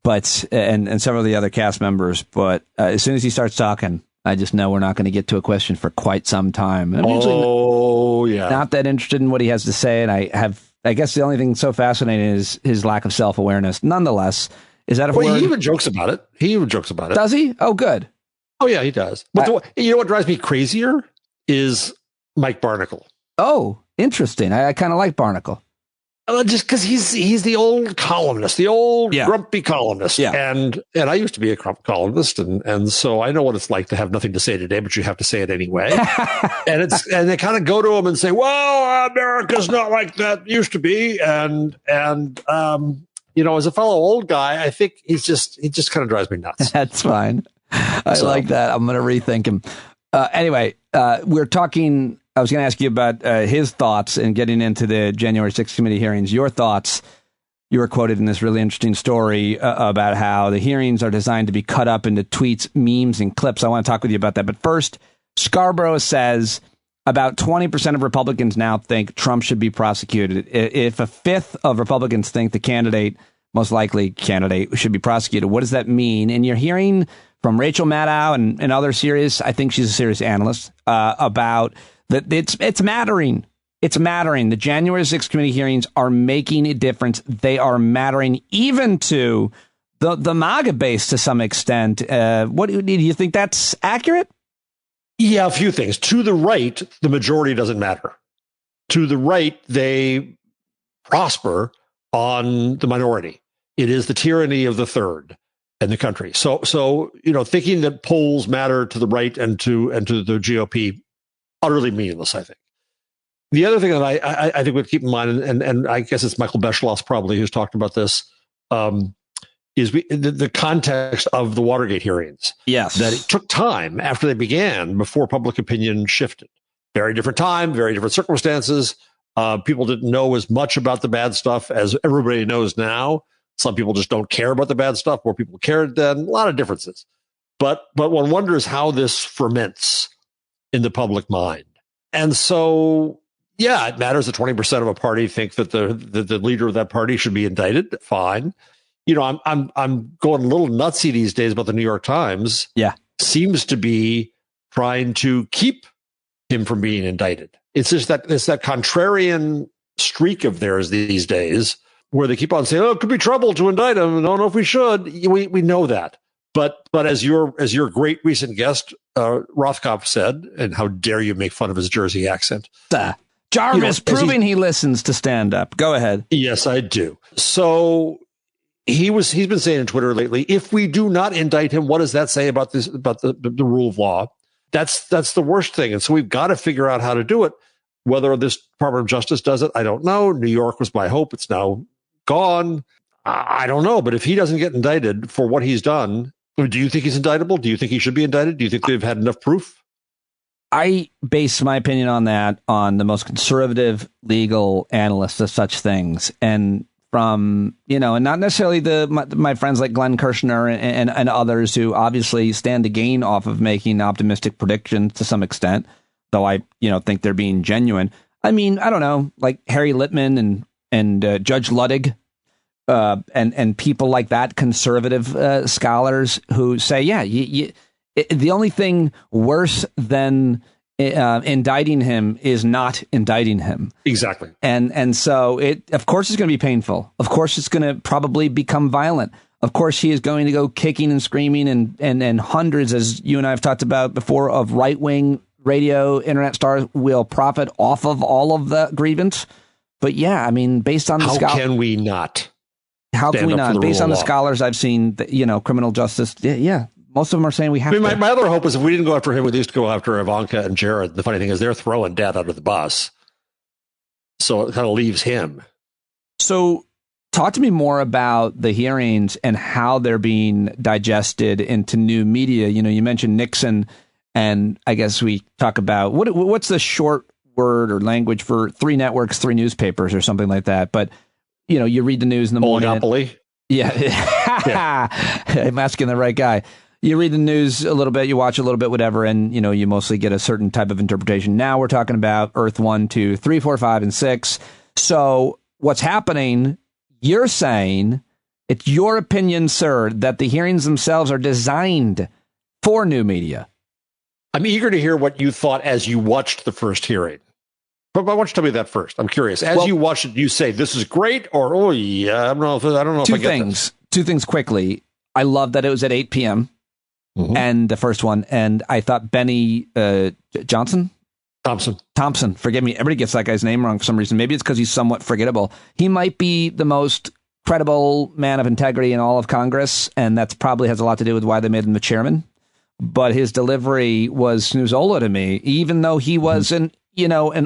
and several of the other cast members. But as soon as he starts talking, I just know we're not going to get to a question for quite some time. I'm usually not that interested in what he has to say. And I guess the only thing so fascinating is his lack of self-awareness. Nonetheless, is that he even jokes about it. Does he? Oh, good. Oh, yeah, he does. But you know what drives me crazier is Mike Barnicle. Oh, interesting. I kind of like Barnicle. Just because he's the old columnist, the old grumpy columnist. Yeah. And I used to be a columnist, and so I know what it's like to have nothing to say today, but you have to say it anyway. and they kind of go to him and say, well, America's not like that used to be. And as a fellow old guy, I think he just kind of drives me nuts. That's fine. I like that. I'm going to rethink him. Anyway, we're talking. I was going to ask you about his thoughts and getting into the January 6th committee hearings. Your thoughts you were quoted in this really interesting story about how the hearings are designed to be cut up into tweets, memes, and clips. I want to talk with you about that. But first, Scarborough says about 20% of Republicans now think Trump should be prosecuted. If a fifth of Republicans think the most likely candidate should be prosecuted, what does that mean? And you're hearing from Rachel Maddow and other serious, I think she's a serious analyst, about that it's mattering. It's mattering. The January 6th committee hearings are making a difference. They are mattering even to the MAGA base to some extent. What do you think that's accurate? Yeah, a few things. To the right, the majority doesn't matter. To the right, they prosper on the minority. It is the tyranny of the third in the country. So thinking that polls matter to the right and to the GOP, utterly meaningless, I think. The other thing that I think we keep in mind, and I guess it's Michael Beschloss probably who's talked about this, is the context of the Watergate hearings. Yes. That it took time after they began before public opinion shifted. Very different time, very different circumstances. People didn't know as much about the bad stuff as everybody knows now. Some people just don't care about the bad stuff. More people cared then. A lot of differences. But one wonders how this ferments in the public mind. And so, yeah, it matters that 20% of a party think that the leader of that party should be indicted. Fine. I'm going a little nutsy these days about the New York Times. Yeah. Seems to be trying to keep him from being indicted. It's just that contrarian streak of theirs these days where they keep on saying, it could be trouble to indict him. I don't know if we should. We know that. But as your great recent guest, Rothkopf said, and how dare you make fun of his Jersey accent. Jarvis proving he listens to stand up. Go ahead. Yes, I do. So he's been saying on Twitter lately, if we do not indict him, what does that say about the rule of law? That's the worst thing. And so we've got to figure out how to do it. Whether this Department of Justice does it, I don't know. New York was my hope. It's now gone. I don't know. But if he doesn't get indicted for what he's done, do you think he's indictable? Do you think he should be indicted? Do you think they've had enough proof? I base my opinion on that on the most conservative legal analysts of such things. And from, and not necessarily my friends like Glenn Kirshner and others who obviously stand to gain off of making optimistic predictions to some extent, though I, think they're being genuine. I mean, I don't know, like Harry Littman and Judge Ludwig and people like that, conservative scholars who say, the only thing worse than indicting him is not indicting him. Exactly. And so of course it's going to be painful. Of course it's going to probably become violent. Of course he is going to go kicking and screaming and hundreds, as you and I have talked about before, of right-wing radio internet stars will profit off of all of the grievance. But yeah, I mean, based on the How can we not? Based on the scholars I've seen, criminal justice, most of them are saying we have to. My other hope is if we didn't go after him, we used to go after Ivanka and Jared. The funny thing is they're throwing dad out of the bus. So it kind of leaves him. So talk to me more about the hearings and how they're being digested into new media. You mentioned Nixon, and I guess we talk about what's the short word or language for 3 networks, 3 newspapers or something like that. But, you read the news in the morning. Oligopoly? Yeah. I'm asking the right guy. You read the news a little bit, you watch a little bit, whatever, and, you mostly get a certain type of interpretation. Now we're talking about Earth 1, 2, 3, 4, 5, and 6. So what's happening, you're saying, it's your opinion, sir, that the hearings themselves are designed for new media. I'm eager to hear what you thought as you watched the first hearing. But why don't you tell me that first? I'm curious. As you watch it, you say, this is great, or, I don't know if I get this. Two things quickly. I love that it was at 8 p.m. Mm-hmm. And the first one, and I thought Benny Thompson, forgive me, everybody gets that guy's name wrong for some reason. Maybe it's because he's somewhat forgettable. He might be the most credible man of integrity in all of Congress, and that's probably has a lot to do with why they made him the chairman. But his delivery was snoozola to me, even though he was an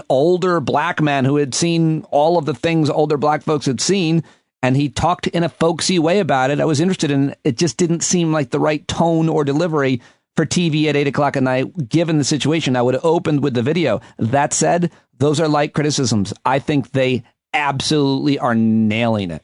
older black man who had seen all of the things older black folks had seen. And he talked in a folksy way about it. I was interested in it. It just didn't seem like the right tone or delivery for TV at 8 o'clock at night, given the situation. I would have opened with the video. That said, those are light criticisms. I think they absolutely are nailing it.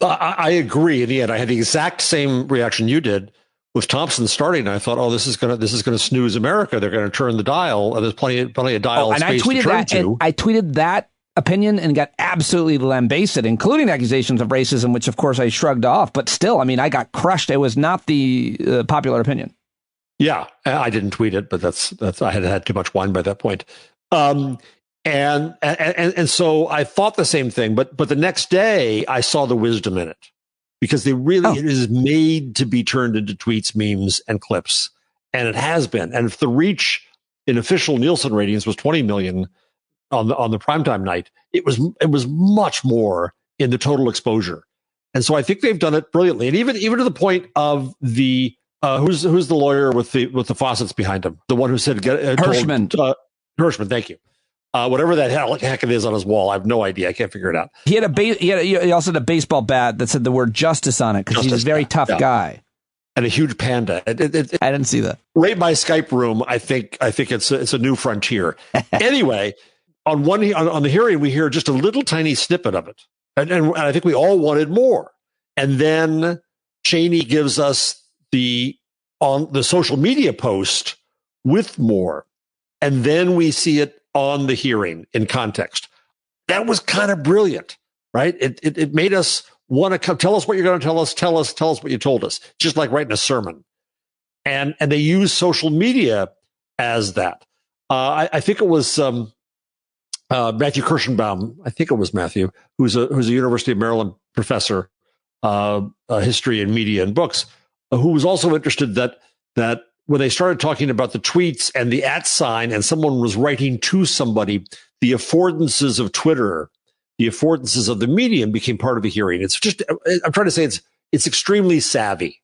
I agree. In the end, I had the exact same reaction you did with Thompson starting. I thought, this is gonna snooze America. They're gonna turn the dial. There's plenty of dial space to turn to. And I tweeted that opinion and got absolutely lambasted, including accusations of racism, which of course I shrugged off. But still, I mean, I got crushed. It was not the popular opinion. Yeah, I didn't tweet it, but that's I had too much wine by that point. And so I thought the same thing, but the next day I saw the wisdom in it, because it is made to be turned into tweets, memes, and clips, and it has been. And if the reach in official Nielsen ratings was 20 million on the primetime night, it was much more in the total exposure. And so I think they've done it brilliantly, and even to the point of the who's the lawyer with the faucets behind him, the one who said Hirschman. Hirschman, thank you. Whatever that heck it is on his wall, I have no idea. I can't figure it out. He had he also had a baseball bat that said the word justice on it, because he's a very tough guy. And a huge panda. I didn't see that. Right in my Skype room, I think it's a new frontier. Anyway, on the hearing, we hear just a little tiny snippet of it, and I think we all wanted more. And then Cheney gives us on the social media post with more, and then we see it on the hearing in context. That was kind of brilliant, right? It made us want to come. Tell us what you're going to tell us. Tell us what you told us. Just like writing a sermon. And they use social media as that. I think it was Matthew Kirschenbaum. I think it was Matthew, who's a University of Maryland professor, history and media and books, who was also interested that when they started talking about the tweets and the @ sign, and someone was writing to somebody, the affordances of Twitter, the affordances of the medium became part of the hearing. It's just, I'm trying to say it's extremely savvy.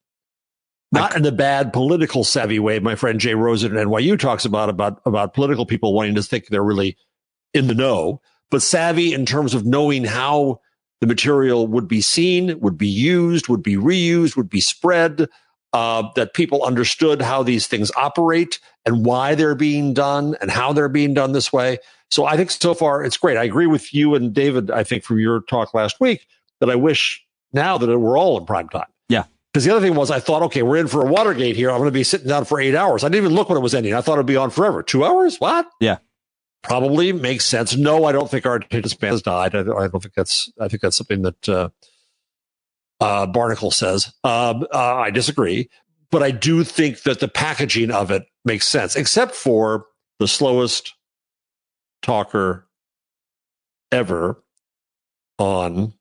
Not in the bad political savvy way my friend Jay Rosen at NYU talks about political people wanting to think they're really in the know, but savvy in terms of knowing how the material would be seen, would be used, would be reused, would be spread, that people understood how these things operate and why they're being done and how they're being done this way. So I think so far it's great. I agree with you and David, I think, from your talk last week, that I wish now that we're all in prime time. Yeah. Because the other thing was, I thought, okay, we're in for a Watergate here. I'm going to be sitting down for 8 hours. I didn't even look when it was ending. I thought it'd be on forever. 2 hours? What? Yeah. Probably makes sense. No, I don't think our attention span has died. I think that's something that Barnacle says. I disagree. But I do think that the packaging of it makes sense, except for the slowest talker ever on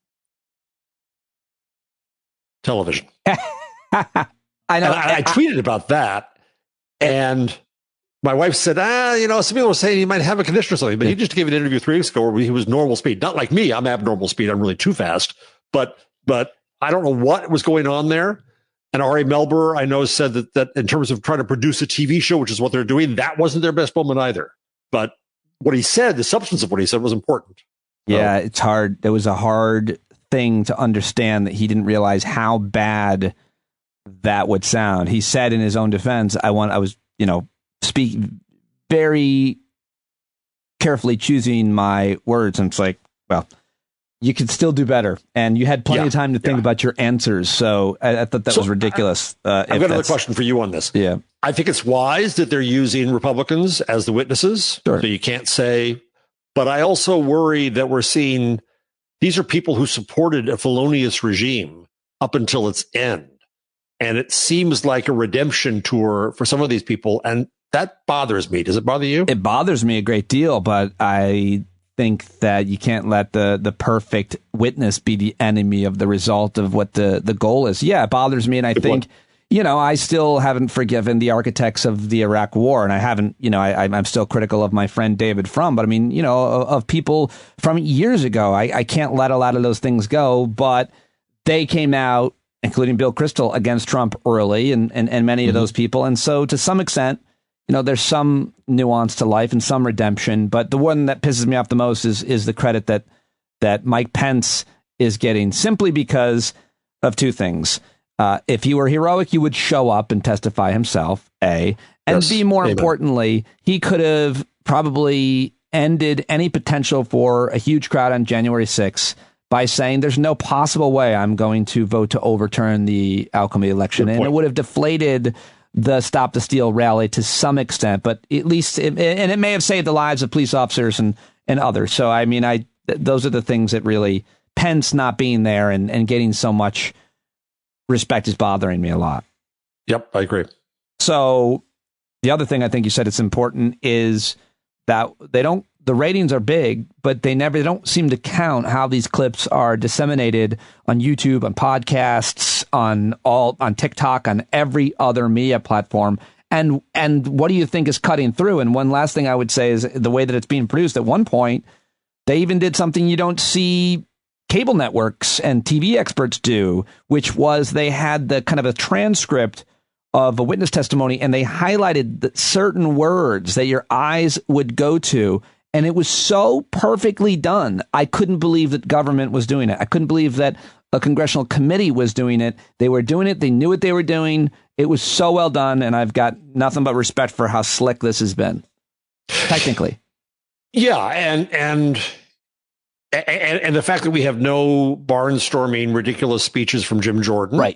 television. I know. I tweeted about that, and my wife said, some people were saying he might have a condition or something, but he just gave an interview 3 weeks ago where he was normal speed. Not like me. I'm abnormal speed. I'm really too fast. But I don't know what was going on there. And Ari Melber, I know, said that in terms of trying to produce a TV show, which is what they're doing, that wasn't their best moment either. But what he said, the substance of what he said, was important. Yeah, it's hard. It was a hard thing to understand that he didn't realize how bad that would sound. He said in his own defense, I was speak very carefully choosing my words. And it's like, well, you could still do better. And you had plenty of time to think about your answers. So I thought that was ridiculous. I've got another question for you on this. Yeah. I think it's wise that they're using Republicans as the witnesses. Sure. So you can't say, but I also worry that we're seeing, these are people who supported a felonious regime up until its end. And it seems like a redemption tour for some of these people. And that bothers me. Does it bother you? It bothers me a great deal, but I think that you can't let the perfect witness be the enemy of the result of what the goal is. Yeah, it bothers me. And I think, I still haven't forgiven the architects of the Iraq war. And I haven't, I'm still critical of my friend David Frum. But I mean, of people from years ago, I can't let a lot of those things go. But they came out, including Bill Kristol, against Trump early and many of those people. And so to some extent, there's some nuance to life and some redemption, but the one that pisses me off the most is the credit that Mike Pence is getting, simply because of two things. If he were heroic, he would show up and testify himself, A, and B, more importantly, he could have probably ended any potential for a huge crowd on January 6th by saying there's no possible way I'm going to vote to overturn the outcome of the election. And it would have deflated the Stop the Steal rally to some extent, but at least, and it may have saved the lives of police officers and others. So, I mean, those are the things that really, Pence not being there and getting so much respect is bothering me a lot. Yep, I agree. So the other thing I think you said it's important is that the ratings are big, but they don't seem to count how these clips are disseminated on YouTube, on podcasts, on TikTok, on every other media platform. And what do you think is cutting through? And one last thing I would say is the way that it's being produced. At one point, they even did something you don't see cable networks and TV experts do, which was they had the kind of a transcript of a witness testimony, and they highlighted certain words that your eyes would go to. And it was so perfectly done. I couldn't believe that government was doing it. I couldn't believe that a congressional committee was doing it. They were doing it. They knew what they were doing. It was so well done. And I've got nothing but respect for how slick this has been, technically. Yeah. And the fact that we have no barnstorming, ridiculous speeches from Jim Jordan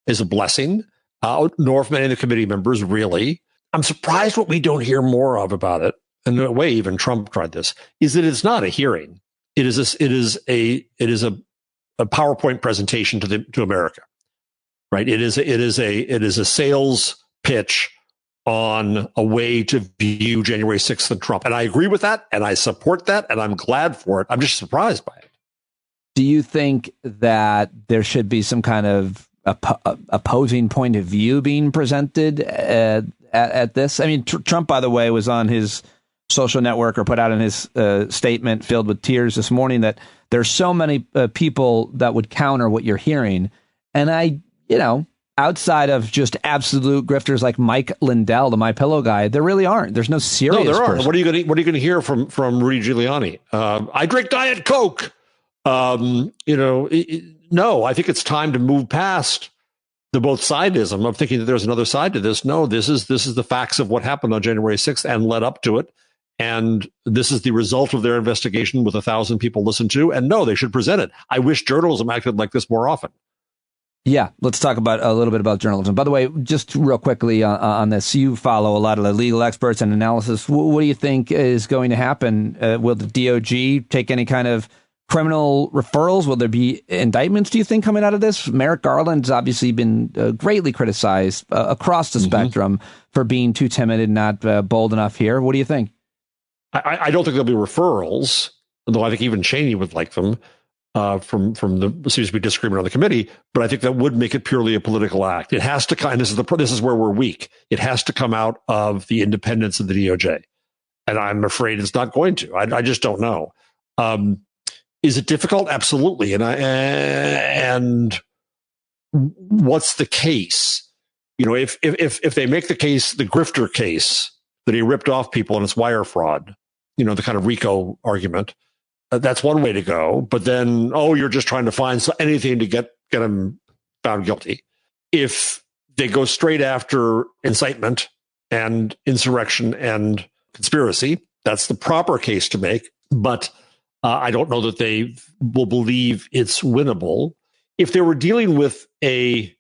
is a blessing, nor from any of the committee members, really. I'm surprised what we don't hear more of about it. And in a way, even Trump tried this, is that it's not a hearing. It is a PowerPoint presentation to America, right? It is a sales pitch on a way to view January 6th and Trump. And I agree with that, and I support that, and I'm glad for it. I'm just surprised by it. Do you think that there should be some kind of opposing point of view being presented at this? I mean, Trump, by the way, was on his social network or put out in his statement filled with tears this morning that there's so many people that would counter what you're hearing. And outside of just absolute grifters like Mike Lindell, the MyPillow guy, there really aren't. There's no serious. No, there person. aren't. What are you going to hear from Rudy Giuliani? I drink Diet Coke. No, I think it's time to move past the both sidism. I'm thinking that there's another side to this. No, this is the facts of what happened on January 6th and led up to it. And this is the result of their investigation with 1,000 people listened to. And no, they should present it. I wish journalism acted like this more often. Yeah, let's talk about a little bit about journalism. By the way, just real quickly on this, you follow a lot of the legal experts and analysis. What do you think is going to happen? Will the DOJ take any kind of criminal referrals? Will there be indictments, do you think, coming out of this? Merrick Garland's obviously been greatly criticized across the spectrum for being too timid and not bold enough here. What do you think? I don't think there'll be referrals, although I think even Cheney would like them from the seems to be disagreement on the committee. But I think that would make it purely a political act. It has to kind. This is where we're weak. It has to come out of the independence of the DOJ, and I'm afraid it's not going to. I just don't know. Is it difficult? Absolutely. And what's the case? If they make the case, the grifter case, that he ripped off people and it's wire fraud, the kind of RICO argument, that's one way to go. But then, you're just trying to find anything to get him found guilty. If they go straight after incitement and insurrection and conspiracy, that's the proper case to make. But I don't know that they will believe it's winnable. If they were dealing with a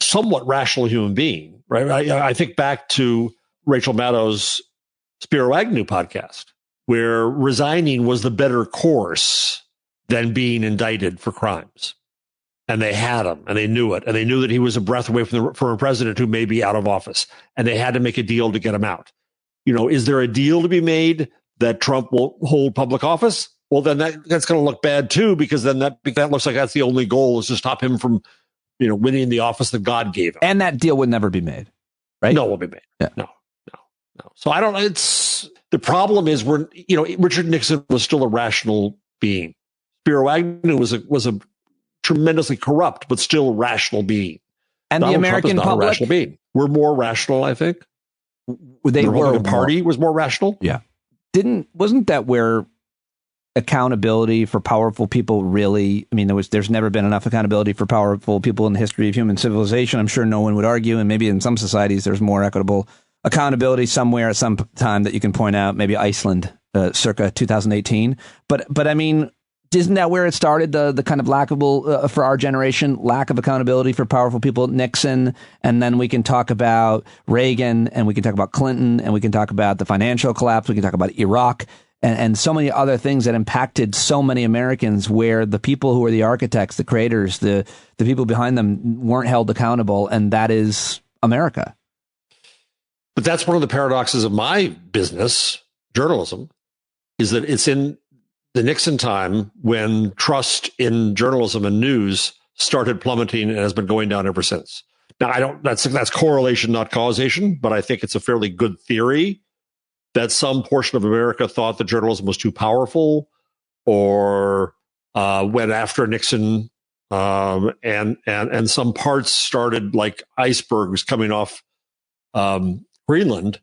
somewhat rational human being, right? I think back to Rachel Maddow's Spiro Agnew podcast, where resigning was the better course than being indicted for crimes. And they had him, and they knew it, and they knew that he was a breath away from a president who may be out of office, and they had to make a deal to get him out. Is there a deal to be made that Trump will hold public office? Well, then that's going to look bad too, because then that looks like that's the only goal, is to stop him from, winning the office that God gave him. And that deal would never be made, right? No, it won't be made. Yeah. No. So I don't know. The problem is Richard Nixon was still a rational being. Spiro Agnew was a tremendously corrupt, but still rational being. And Donald the American Trump is not public, a rational being. We're more rational, I think. The Republican Party was more rational. Yeah. Wasn't that where accountability for powerful people really, there's never been enough accountability for powerful people in the history of human civilization. I'm sure no one would argue. And maybe in some societies, there's more equitable accountability somewhere at some time that you can point out, maybe Iceland, circa 2018. But isn't that where it started? The kind of lackable for our generation, lack of accountability for powerful people, Nixon, and then we can talk about Reagan, and we can talk about Clinton, and we can talk about the financial collapse. We can talk about Iraq, and so many other things that impacted so many Americans, where the people who were the architects, the creators, the people behind them weren't held accountable, and that is America. But that's one of the paradoxes of my business, journalism, is that it's in the Nixon time when trust in journalism and news started plummeting and has been going down ever since. Now, that's correlation, not causation, but I think it's a fairly good theory that some portion of America thought that journalism was too powerful, or went after Nixon, and some parts started, like icebergs coming off Greenland,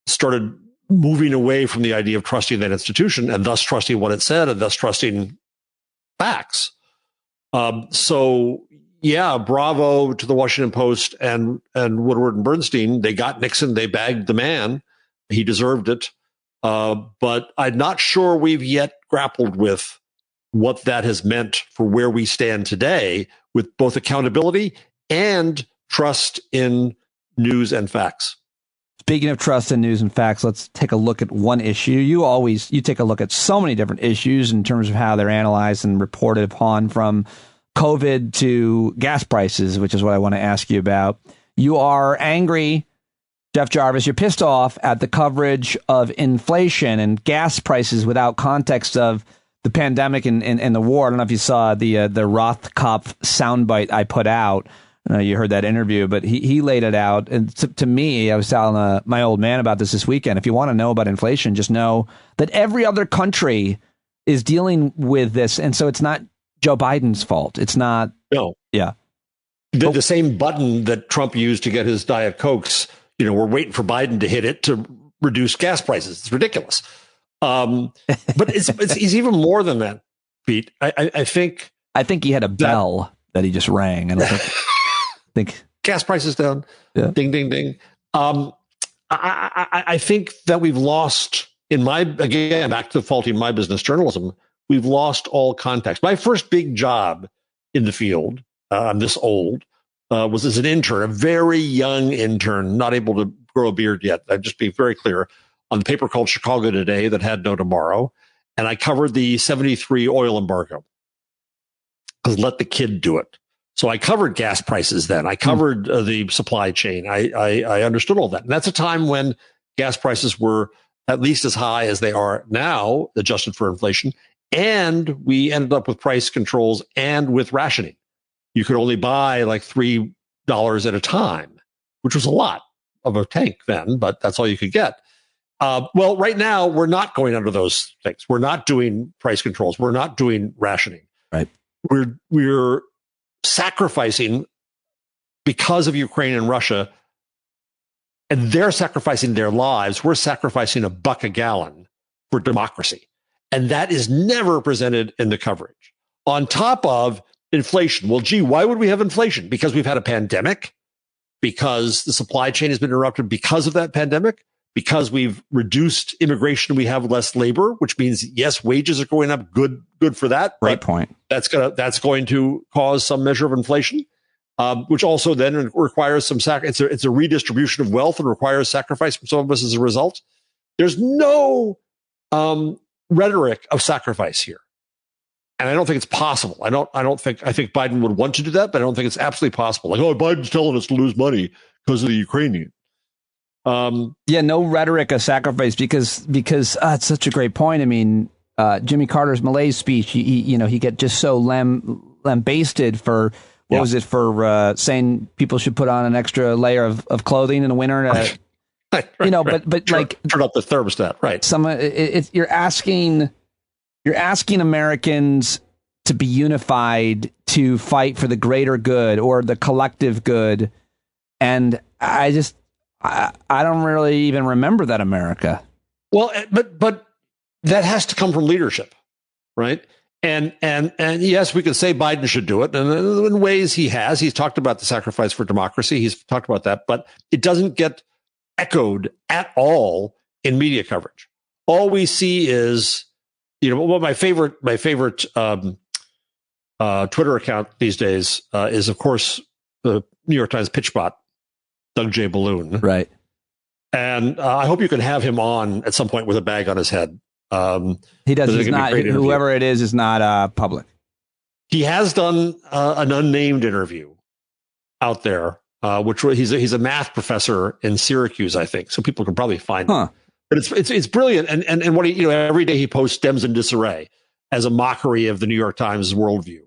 started moving away from the idea of trusting that institution, and thus trusting what it said, and thus trusting facts. So, yeah, bravo to the Washington Post and Woodward and Bernstein. They got Nixon. They bagged the man. He deserved it. But I'm not sure we've yet grappled with what that has meant for where we stand today with both accountability and trust in news and facts. Speaking of trust in news and facts, let's take a look at one issue. You take a look at so many different issues in terms of how they're analyzed and reported upon, from COVID to gas prices, which is what I want to ask you about. You are angry, Jeff Jarvis. You're pissed off at the coverage of inflation and gas prices without context of the pandemic and the war. I don't know if you saw the Rothkopf soundbite I put out. You heard that interview, but he laid it out. And to me, I was telling my old man about this weekend. If you want to know about inflation, just know that every other country is dealing with this. And so it's not Joe Biden's fault. It's not. No. Yeah. The same button that Trump used to get his Diet Cokes, we're waiting for Biden to hit it to reduce gas prices. It's ridiculous. But it's even more than that, Pete. I think he had a bell that he just rang. I don't think gas prices down. Yeah. Ding, ding, ding. I think that we've lost, back to faulting my business journalism, we've lost all context. My first big job in the field, I'm this old, was as an intern, a very young intern, not able to grow a beard yet. I'd just be very clear, on the paper called Chicago Today that had no tomorrow. And I covered the 73 oil embargo, because let the kid do it. So I covered gas prices then. I covered the supply chain. I understood all that. And that's a time when gas prices were at least as high as they are now, adjusted for inflation. And we ended up with price controls and with rationing. You could only buy like $3 at a time, which was a lot of a tank then, but that's all you could get. Well, right now, we're not going under those things. We're not doing price controls. We're not doing rationing. Right. We're sacrificing, because of Ukraine and Russia, and they're sacrificing their lives. We're sacrificing $1 a gallon for democracy. And that is never presented in the coverage. On top of inflation. Well, gee, why would we have inflation? Because we've had a pandemic, because the supply chain has been interrupted because of that pandemic, because we've reduced immigration, we have less labor, which means, yes, wages are going up. Good for that. Great point. That's going to cause some measure of inflation, which also then requires some it's a redistribution of wealth and requires sacrifice from some of us as a result. There's no rhetoric of sacrifice here. And I don't think it's possible. I think Biden would want to do that, but I don't think it's absolutely possible. Like, Biden's telling us to lose money because of the Ukrainian. No rhetoric of sacrifice because it's such a great point. I mean, Jimmy Carter's Malaise speech, he get just so lambasted for what was it, for saying people should put on an extra layer of clothing in the winter. But turn up the thermostat, right? You're asking Americans to be unified, to fight for the greater good or the collective good. And I don't really even remember that America. Well, but that has to come from leadership, right? And yes, we could say Biden should do it. And in ways he has. He's talked about the sacrifice for democracy. He's talked about that, but it doesn't get echoed at all in media coverage. All we see is well, my favorite Twitter account these days is, of course, the New York Times pitch bot, Doug J. Balloon. Right. And I hope you can have him on at some point with a bag on his head. He does. He's not, whoever it is not public. He has done an unnamed interview out there, which he's a math professor in Syracuse, I think. So people can probably find him. But it's brilliant. And what he, every day he posts stems in disarray as a mockery of the New York Times worldview.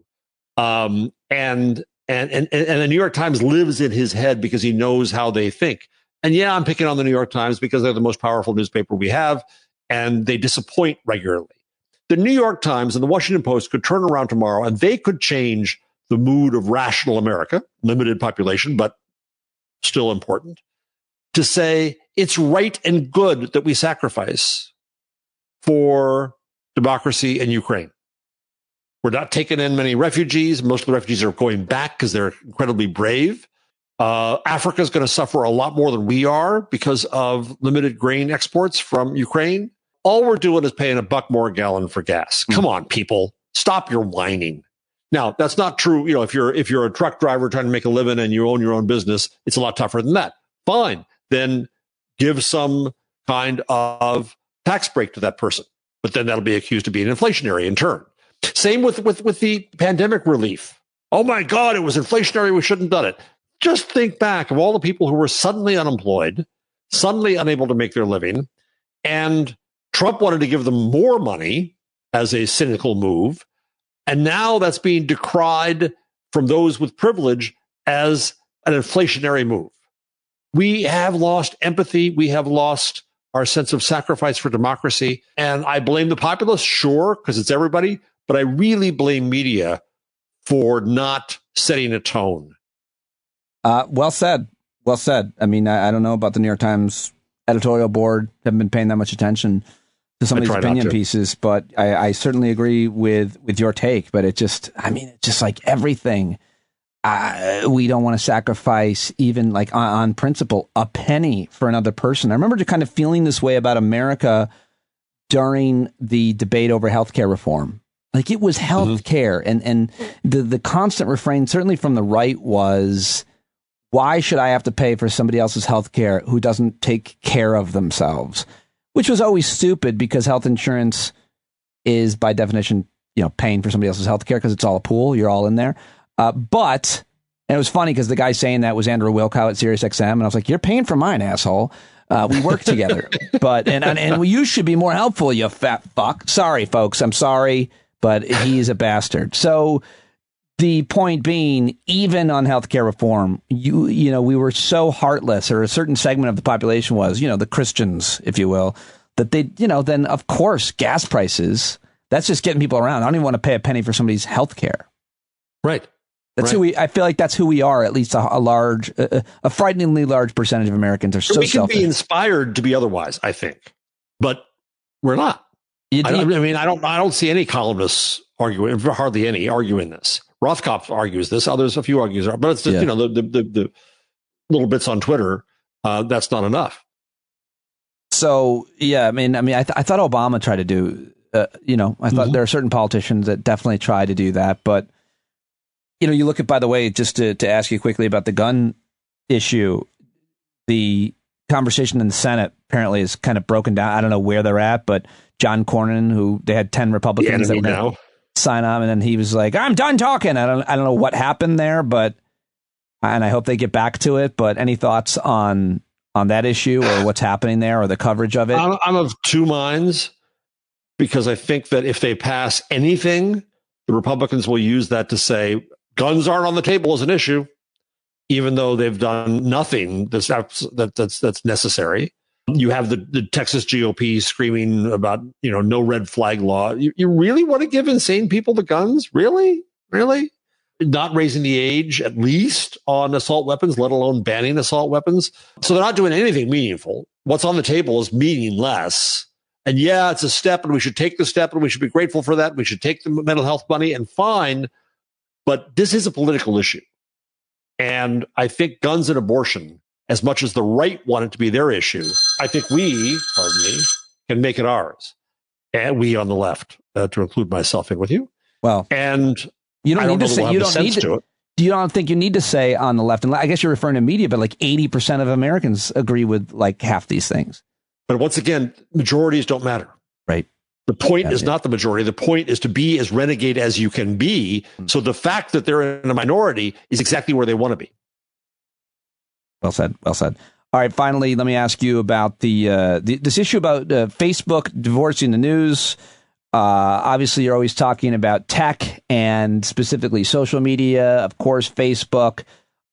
And the New York Times lives in his head because he knows how they think. And yeah, I'm picking on the New York Times because they're the most powerful newspaper we have, and they disappoint regularly. The New York Times and the Washington Post could turn around tomorrow and they could change the mood of rational America, limited population, but still important, to say it's right and good that we sacrifice for democracy in Ukraine. We're not taking in many refugees. Most of the refugees are going back because they're incredibly brave. Africa is going to suffer a lot more than we are because of limited grain exports from Ukraine. All we're doing is paying $1 more a gallon for gas. Come on, people, stop your whining. Now, that's not true. If you're a truck driver trying to make a living and you own your own business, it's a lot tougher than that. Fine, then give some kind of tax break to that person. But then that'll be accused of being inflationary in turn. Same with the pandemic relief. Oh my God, it was inflationary. We shouldn't have done it. Just think back of all the people who were suddenly unemployed, suddenly unable to make their living, and Trump wanted to give them more money as a cynical move. And now that's being decried from those with privilege as an inflationary move. We have lost empathy. We have lost our sense of sacrifice for democracy. And I blame the populace, sure, because it's everybody, but I really blame media for not setting a tone. Well said. Well said. I mean, I don't know about the New York Times editorial board. Haven't been paying that much attention to some of these opinion pieces, but I certainly agree with your take. But it's just like everything. We don't want to sacrifice, even like on principle, a penny for another person. I remember just kind of feeling this way about America during the debate over healthcare reform. Like, it was healthcare, and the constant refrain, certainly from the right, was, why should I have to pay for somebody else's health care who doesn't take care of themselves? Which was always stupid, because health insurance is by definition, paying for somebody else's health care, because it's all a pool. You're all in there. But it was funny because the guy saying that was Andrew Wilkow at SiriusXM. And I was like, you're paying for mine, asshole. We work together. But and you should be more helpful, you fat fuck. Sorry, folks. I'm sorry, but he's a bastard. So the point being, even on healthcare reform, we were so heartless, or a certain segment of the population was, the Christians, if you will, that they, then of course, gas prices, that's just getting people around. I don't even want to pay a penny for somebody's healthcare. Right. That's who I feel like that's who we are. At least a frighteningly large percentage of Americans are so selfish. We can be inspired to be otherwise, I think, but we're not. I don't see any columnists arguing, hardly any arguing this. Rothkopf argues this. Others, a few argues, but it's just, the little bits on Twitter. That's not enough. So yeah, I thought Obama tried to do. I thought there are certain politicians that definitely try to do that, but. You look at, by the way, just to ask you quickly about the gun issue, the conversation in the Senate apparently is kind of broken down. I don't know where they're at, but John Cornyn, who they had 10 Republicans that were going to sign on, and then he was like, I'm done talking. I don't know what happened there, and I hope they get back to it. But any thoughts on that issue, or what's happening there, or the coverage of it? I'm of two minds, because I think that if they pass anything, the Republicans will use that to say, guns aren't on the table as an issue, even though they've done nothing that's necessary. You have the Texas GOP screaming about, no red flag law. You really want to give insane people the guns? Really? Really? Not raising the age, at least, on assault weapons, let alone banning assault weapons. So they're not doing anything meaningful. What's on the table is meaningless. And yeah, it's a step, and we should take the step, and we should be grateful for that. We should take the mental health money, and fine. But this is a political issue. And I think guns and abortion, as much as the right want it to be their issue, I think we, can make it ours. and we on the left, to include myself in with you. Well, and you don't need to say, you don't need to it. You don't think you need to say on the left, and I guess you're referring to media, but like 80% of Americans agree with like half these things. But once again, majorities don't matter. Right. The point is not the majority. The point is to be as renegade as you can be. So the fact that they're in a minority is exactly where they want to be. Well said. Well said. All right. Finally, let me ask you about this issue about Facebook divorcing the news. Obviously, you're always talking about tech and specifically social media, of course, Facebook.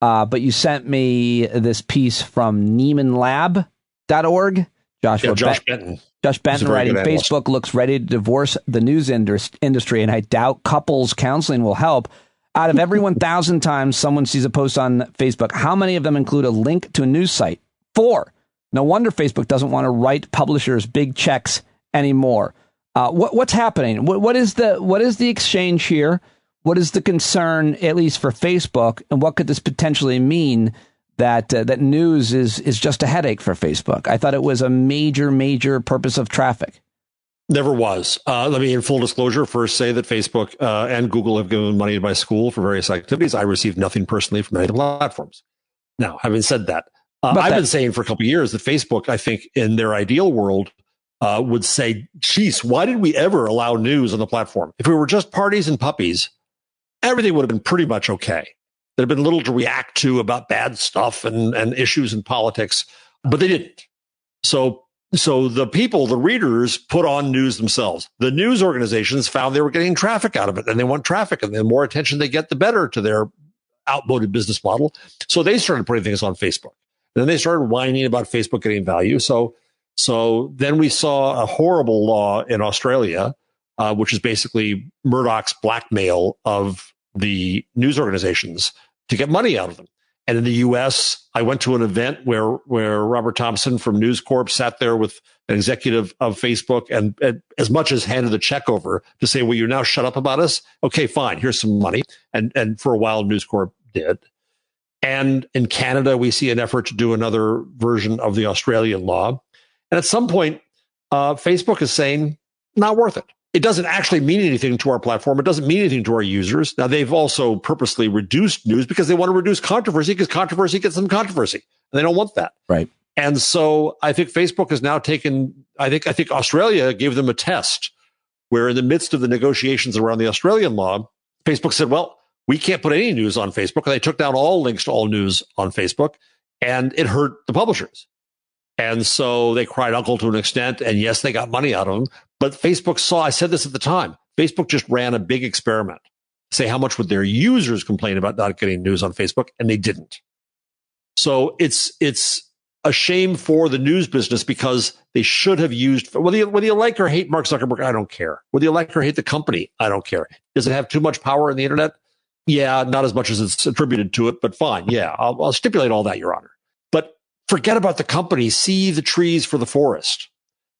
But you sent me this piece from NeimanLab.org. Josh Benton. Josh Benton writing, Facebook looks ready to divorce the news industry, and I doubt couples counseling will help. Out of every 1,000 times someone sees a post on Facebook, how many of them include a link to a news site? 4. No wonder Facebook doesn't want to write publishers big checks anymore. What's happening? What is the exchange here? What is the concern, at least for Facebook, and what could this potentially mean? That news is just a headache for Facebook. I thought it was a major purpose of traffic. Never was. Let me, in full disclosure, first say that Facebook and Google have given money to my school for various activities. I received nothing personally from any of the platforms. Now, having said that, I've been saying for a couple of years that Facebook, I think, in their ideal world, would say, geez, why did we ever allow news on the platform? If we were just parties and puppies, everything would have been pretty much okay. There'd been little to react to about bad stuff and issues in politics, but they didn't. So the people, the readers, put on news themselves. The news organizations found they were getting traffic out of it, and they want traffic, and the more attention they get, the better to their outmoded business model. So they started putting things on Facebook. And then they started whining about Facebook getting value. So then we saw a horrible law in Australia, which is basically Murdoch's blackmail of the news organizations to get money out of them. And in the U.S., I went to an event where Robert Thompson from News Corp sat there with an executive of Facebook and as much as handed the check over to say, well, you now shut up about us? Okay, fine. Here's some money. And for a while, News Corp did. And in Canada, we see an effort to do another version of the Australian law. And at some point, Facebook is saying, not worth it. It doesn't actually mean anything to our platform. It doesn't mean anything to our users. Now, they've also purposely reduced news because they want to reduce controversy, because controversy gets them controversy. And they don't want that. Right. And so I think Facebook has now taken, I think Australia gave them a test where in the midst of the negotiations around the Australian law, Facebook said, well, we can't put any news on Facebook. And they took down all links to all news on Facebook, and it hurt the publishers. And so they cried uncle to an extent. And yes, they got money out of them. But Facebook saw, I said this at the time, Facebook just ran a big experiment. Say how much would their users complain about not getting news on Facebook? And they didn't. So it's a shame for the news business because they should have used, whether you like or hate Mark Zuckerberg, I don't care. Whether you like or hate the company, I don't care. Does it have too much power in the internet? Yeah, not as much as it's attributed to it, but fine. Yeah, I'll stipulate all that, Your Honor. But forget about the company. See the trees for the forest.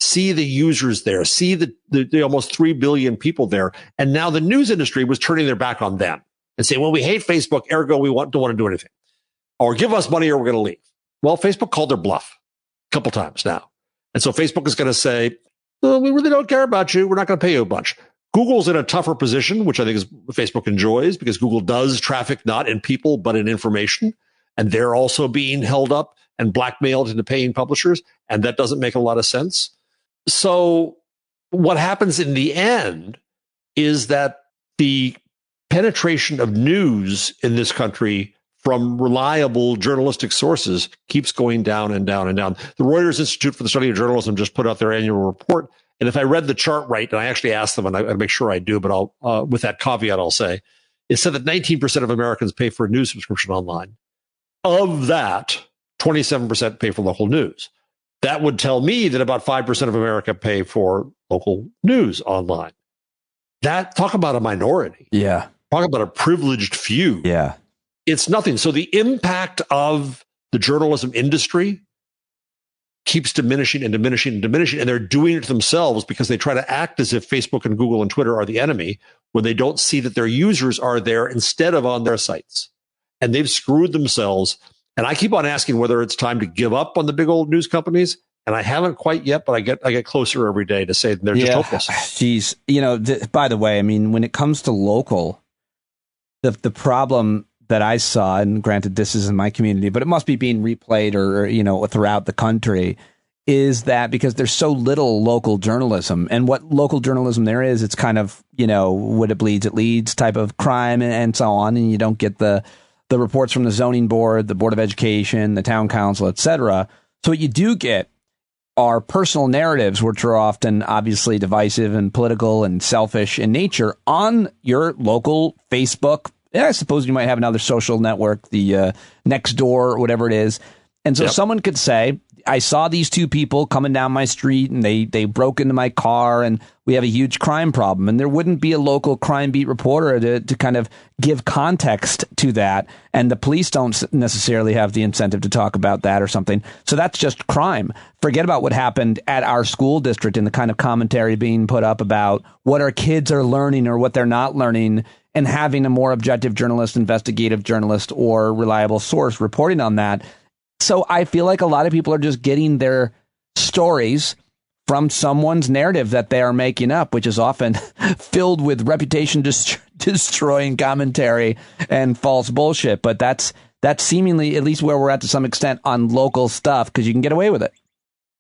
See the users there. See the almost 3 billion people there. And now the news industry was turning their back on them and saying, well, we hate Facebook, ergo we don't want to do anything. Or give us money or we're going to leave. Well, Facebook called their bluff a couple times now. And so Facebook is going to say, well, we really don't care about you. We're not going to pay you a bunch. Google's in a tougher position, which I think is Facebook enjoys, because Google does traffic not in people, but in information. And they're also being held up and blackmailed into paying publishers. And that doesn't make a lot of sense. So what happens in the end is that the penetration of news in this country from reliable journalistic sources keeps going down and down and down. The Reuters Institute for the Study of Journalism just put out their annual report. And if I read the chart right, and I actually asked them, and I make sure I do, but I'll with that caveat, I'll say, it said that 19% of Americans pay for a news subscription online. Of that, 27% pay for local news. That would tell me that about 5% of America pay for local news online. Talk about a minority. Yeah. Talk about a privileged few. Yeah. It's nothing. So the impact of the journalism industry keeps diminishing and diminishing and diminishing. And they're doing it to themselves because they try to act as if Facebook and Google and Twitter are the enemy when they don't see that their users are there instead of on their sites. And they've screwed themselves. And I keep on asking whether it's time to give up on the big old news companies. And I haven't quite yet, but I get closer every day to say they're just hopeless. Geez, by the way, I mean, when it comes to local, the problem that I saw, and granted this is in my community, but it must be being replayed or throughout the country, is that because there's so little local journalism, and what local journalism there is, it's kind of, what it bleeds, it leads type of crime and so on. And you don't get the reports from the zoning board, the board of education, the town council, etc. So what you do get are personal narratives, which are often obviously divisive and political and selfish in nature, on your local Facebook. And I suppose you might have another social network, the Nextdoor or whatever it is. And so someone could say, I saw these two people coming down my street and they broke into my car and we have a huge crime problem. And there wouldn't be a local crime beat reporter to kind of give context to that. And the police don't necessarily have the incentive to talk about that or something. So that's just crime. Forget about what happened at our school district and the kind of commentary being put up about what our kids are learning or what they're not learning, and having a more objective journalist, investigative journalist, or reliable source reporting on that. So I feel like a lot of people are just getting their stories from someone's narrative that they are making up, which is often filled with reputation destroying commentary and false bullshit. But that's seemingly at least where we're at to some extent on local stuff, because you can get away with it.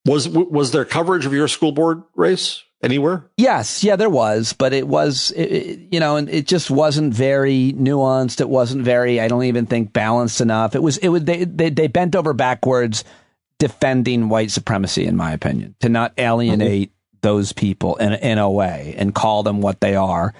Was there coverage of your school board race anywhere? Yes. Yeah, there was. But it was, and it just wasn't very nuanced. It wasn't very, I don't even think, balanced enough. They bent over backwards defending white supremacy, in my opinion, to not alienate those people in a way and call them what they are,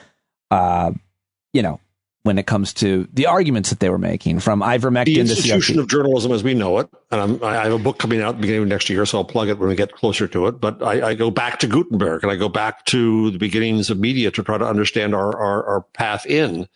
when it comes to the arguments that they were making, from ivermectin the to institution of journalism as we know it. And I have a book coming out at the beginning of next year, so I'll plug it when we get closer to it. But I go back to Gutenberg and I go back to the beginnings of media to try to understand our path in.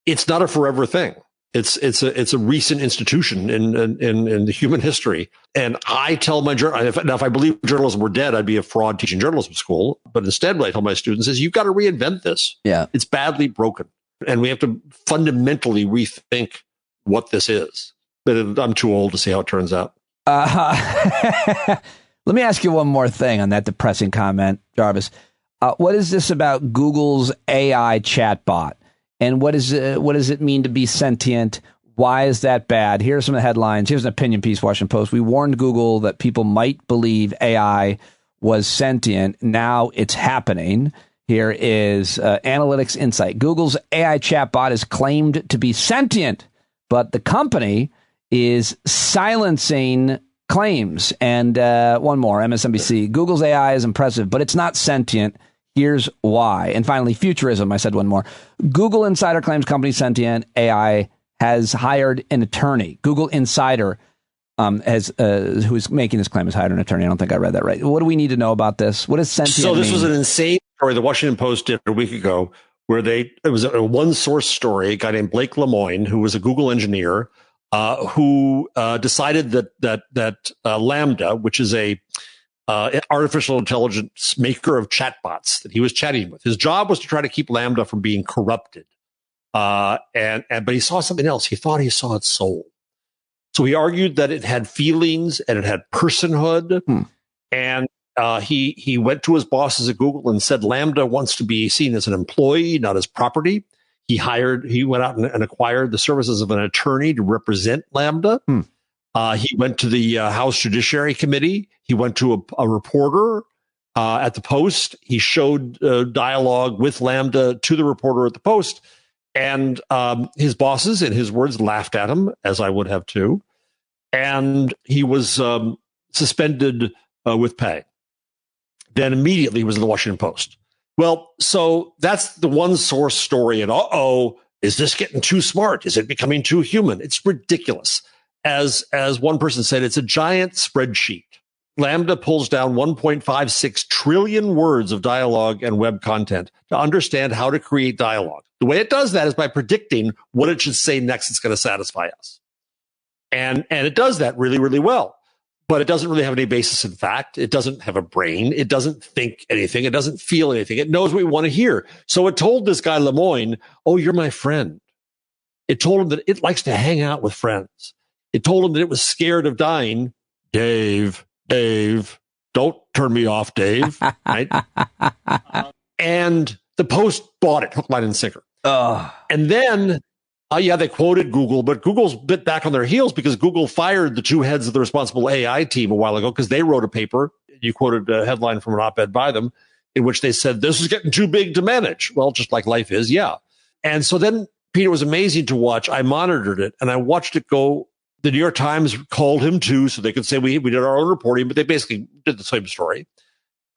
It's not a forever thing. It's a recent institution in the human history. And I tell my if I believe journalism were dead, I'd be a fraud teaching journalism school. But instead, what I tell my students is, you've got to reinvent this. Yeah, it's badly broken. And we have to fundamentally rethink what this is. But I'm too old to see how it turns out. Let me ask you one more thing on that depressing comment, Jarvis. What is this about Google's AI chatbot? And what does it mean to be sentient? Why is that bad? Here are some of the headlines. Here's an opinion piece, Washington Post. We warned Google that people might believe AI was sentient. Now it's happening. Here is Analytics Insight. Google's AI chatbot is claimed to be sentient, but the company is silencing claims. And one more, MSNBC. Google's AI is impressive, but it's not sentient. Here's why. And finally, futurism. I said one more. Google Insider claims company sentient AI has hired an attorney. Google Insider who's making this claim has hired an attorney. I don't think I read that right. What do we need to know about this? What does sentient So this mean? was an insane story the Washington Post did a week ago, where it was a one source story, a guy named Blake Lemoine, who was a Google engineer, who decided that Lambda, which is a artificial intelligence maker of chatbots that he was chatting with, his job was to try to keep Lambda from being corrupted. But he saw something else. He thought he saw its soul. So he argued that it had feelings and it had personhood. And he went to his bosses at Google and said, Lambda wants to be seen as an employee, not as property. He went out and acquired the services of an attorney to represent Lambda. He went to the House Judiciary Committee. He went to a reporter at the Post. He showed dialogue with Lambda to the reporter at the Post. And his bosses, in his words, laughed at him, as I would have too. And he was suspended with pay. Then immediately he was in the Washington Post. Well, so that's the one source story. And is this getting too smart? Is it becoming too human? It's ridiculous. As one person said, it's a giant spreadsheet. Lambda pulls down 1.56 trillion words of dialogue and web content to understand how to create dialogue. The way it does that is by predicting what it should say next that's going to satisfy us. And it does that really, really well. But it doesn't really have any basis in fact. It doesn't have a brain. It doesn't think anything. It doesn't feel anything. It knows what we want to hear. So it told this guy Lemoine, oh, you're my friend. It told him that it likes to hang out with friends. It told him that it was scared of dying. Dave. Don't turn me off, Dave. Right? And the Post bought it, hook, line, and sinker. And then, they quoted Google, but Google's bit back on their heels because Google fired the two heads of the responsible AI team a while ago because they wrote a paper. You quoted a headline from an op-ed by them in which they said, this is getting too big to manage. Well, just like life is, yeah. And so then, Peter, was amazing to watch. I monitored it and I watched it go. The New York Times called him too, so they could say we did our own reporting, but they basically did the same story.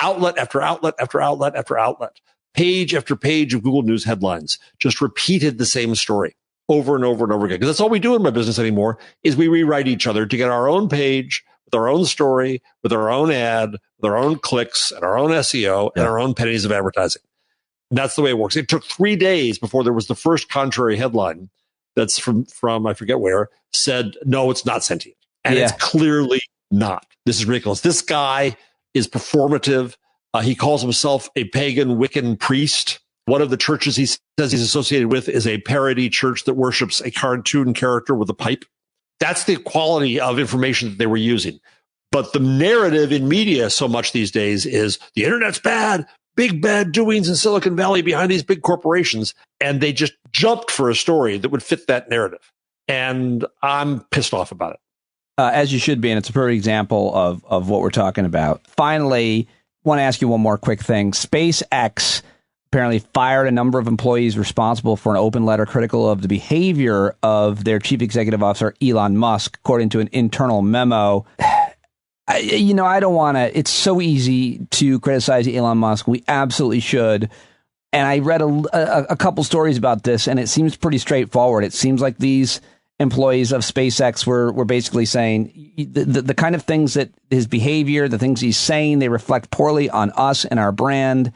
Outlet after outlet after outlet after outlet. Page after page of Google News headlines just repeated the same story over and over and over again. Because that's all we do in my business anymore is we rewrite each other to get our own page with our own story, with our own ad, with our own clicks and our own SEO and our own pennies of advertising. And that's the way it works. It took 3 days before there was the first contrary headline that's from I forget where said, no, it's not sentient. And it's clearly not. This is ridiculous. This guy is performative. He calls himself a pagan Wiccan priest. One of the churches he says he's associated with is a parody church that worships a cartoon character with a pipe. That's the quality of information that they were using. But the narrative in media so much these days is the internet's bad, big bad doings in Silicon Valley behind these big corporations. And they just jumped for a story that would fit that narrative. And I'm pissed off about it. As you should be. And it's a perfect example of what we're talking about. Finally, want to ask you one more quick thing. SpaceX apparently fired a number of employees responsible for an open letter critical of the behavior of their chief executive officer, Elon Musk, according to an internal memo. I don't want to. It's so easy to criticize Elon Musk. We absolutely should. And I read a couple stories about this, and it seems pretty straightforward. It seems like these employees of SpaceX were basically saying the kind of things that his behavior, the things he's saying, they reflect poorly on us and our brand.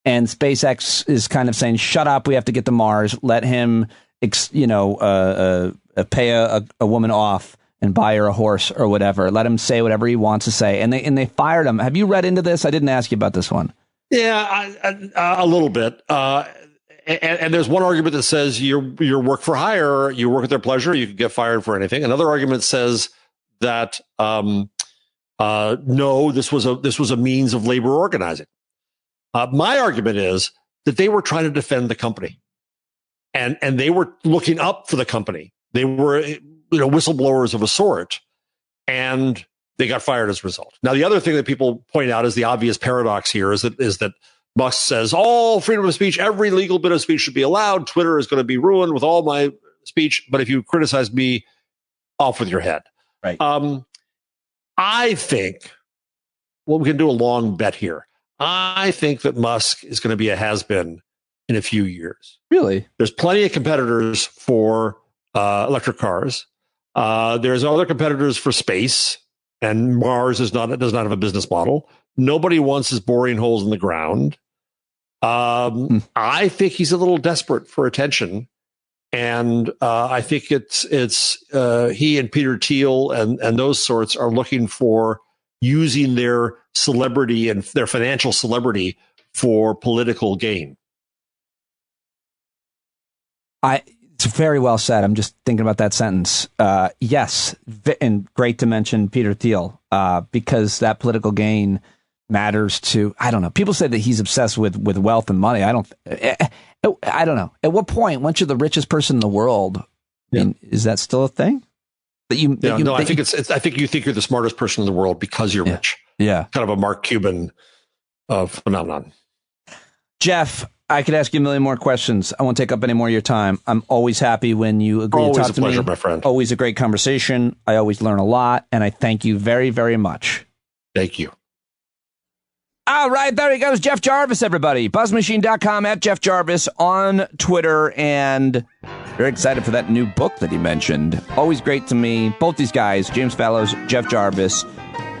And SpaceX is kind of saying, shut up, we have to get to Mars. Let him, pay a woman off and buy her a horse or whatever. Let him say whatever he wants to say. And they fired him. Have you read into this? I didn't ask you about this one. Yeah, a little bit. And there's one argument that says you're work for hire, you work at their pleasure, you can get fired for anything. Another argument says that no, this was a means of labor organizing. My argument is that they were trying to defend the company, and they were looking up for the company. They were whistleblowers of a sort, and they got fired as a result. Now, the other thing that people point out is the obvious paradox here is that Musk says all freedom of speech, every legal bit of speech should be allowed. Twitter is going to be ruined with all my speech. But if you criticize me, off with your head. Right. I think, we can do a long bet here. I think that Musk is going to be a has-been in a few years. Really? There's plenty of competitors for electric cars. There's other competitors for space, and Mars does not have a business model. Nobody wants his boring holes in the ground. I think he's a little desperate for attention, and I think it's he and Peter Thiel and those sorts are looking for using their celebrity and their financial celebrity for political gain. It's very well said. I'm just thinking about that sentence. Yes, and great to mention Peter Thiel because that political gain matters to, I don't know. People say that he's obsessed with wealth and money. I don't know. At what point, once you're the richest person in the world, I mean, is that still a thing? I think you think you're the smartest person in the world because you're rich. Yeah. Kind of a Mark Cuban phenomenon. Jeff, I could ask you a million more questions. I won't take up any more of your time. I'm always happy when you agree to talk to me. Always a pleasure, my friend. Always a great conversation. I always learn a lot, and I thank you very, very much. Thank you. All right, there he goes, Jeff Jarvis, everybody. BuzzMachine.com, at Jeff Jarvis on Twitter, and very excited for that new book that he mentioned. Always great to me. Both these guys, James Fallows, Jeff Jarvis.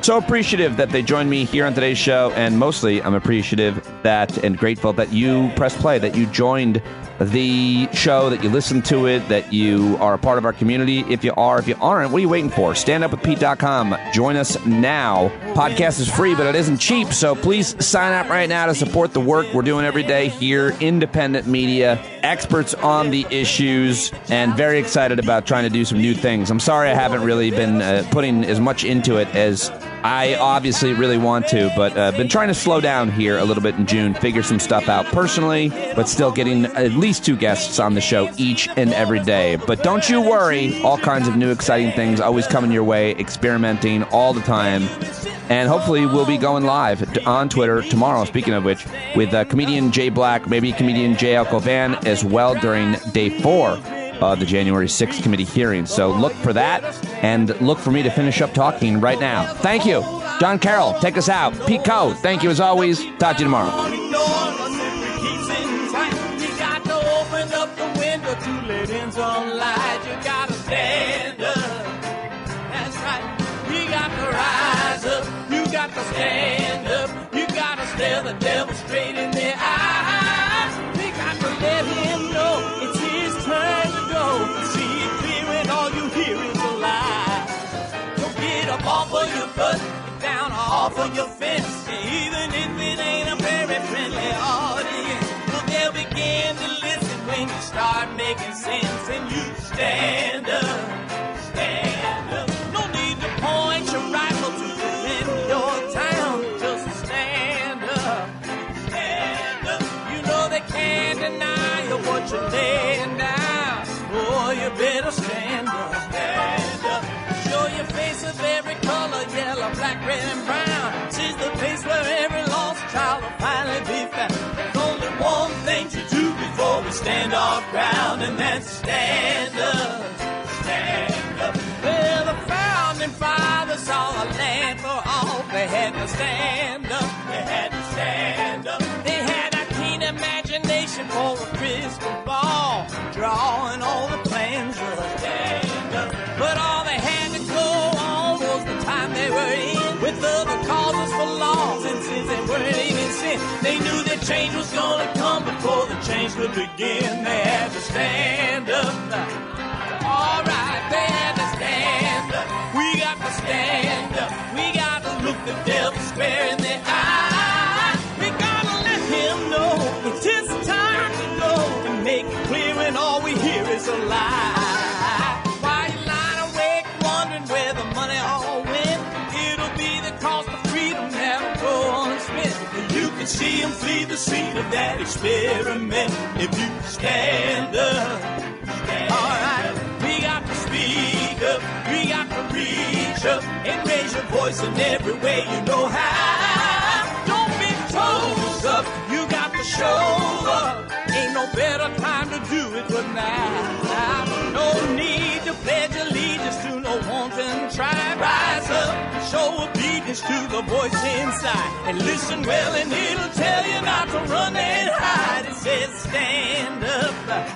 So appreciative that they joined me here on today's show, and mostly I'm appreciative and grateful that you pressed play, that you joined the show, that you listened to it, that you are a part of our community. If you aren't, what are you waiting for? StandUpWithPete.com. Join us now. Podcast is free, but it isn't cheap, so please sign up right now to support the work we're doing every day here. Independent media, experts on the issues, and very excited about trying to do some new things. I'm sorry I haven't really been putting as much into it as I obviously really want to, but been trying to slow down here a little bit in June, figure some stuff out personally, but still getting at least 2 guests on the show each and every day. But don't you worry, all kinds of new exciting things always coming your way, experimenting all the time. And hopefully we'll be going live on Twitter tomorrow, speaking of which, with comedian Jay Black, maybe comedian Jay Alcovan as well during day 4 of the January 6th committee hearing. So look for that, and look for me to finish up talking right now. Thank you. John Carroll, take us out. Pete Coe, thank you as always. Talk to you tomorrow. Stand up, you gotta stare the devil straight in the eye. We got to let him know it's his turn to go. See it clear when all you hear is a lie. Don't get up off of your butt, get down off of your fence. Even if it ain't a very friendly audience, well, they'll begin to listen when you start making sense. And you stand up, stand up. No need to point your rifle to defend your town. Just stand up, stand up. You know they can't deny you what you're laying down. Boy, you better stand up, stand up. Show your face of every color, yellow, black, red, and brown. This is the place where every lost child will finally be found. There's only one thing to do before we stand our ground, and that's stand up, stand up. Well, the founding fathers saw a land for all. They had to stand up, they had to stand up. They had a keen imagination for a crystal ball, drawing all the plans of a stand up. But all they had to go on was the time they were in, with other causes for laws, and since they weren't even sin, they knew that change was gonna come before the change could begin. They had to stand up. All right, they had to stand up. We got to stand up. We got to look the devil square in the eye. We gotta let him know it's his time to go, and make it clear when all we hear is a lie. Why you lying awake wondering where the money all went? It'll be the cost of freedom that'll go unspent. You can see him flee the scene of that experiment if you stand up. All right, we got to speak up, we got to reach up and raise your voice in every way you know how. Don't be toes up, you got to show up. Ain't no better time to do it but now. No need to pledge allegiance to no wanton tribe. Rise up, show obedience to the voice inside, and listen well and it'll tell you not to run and hide. It says stand up.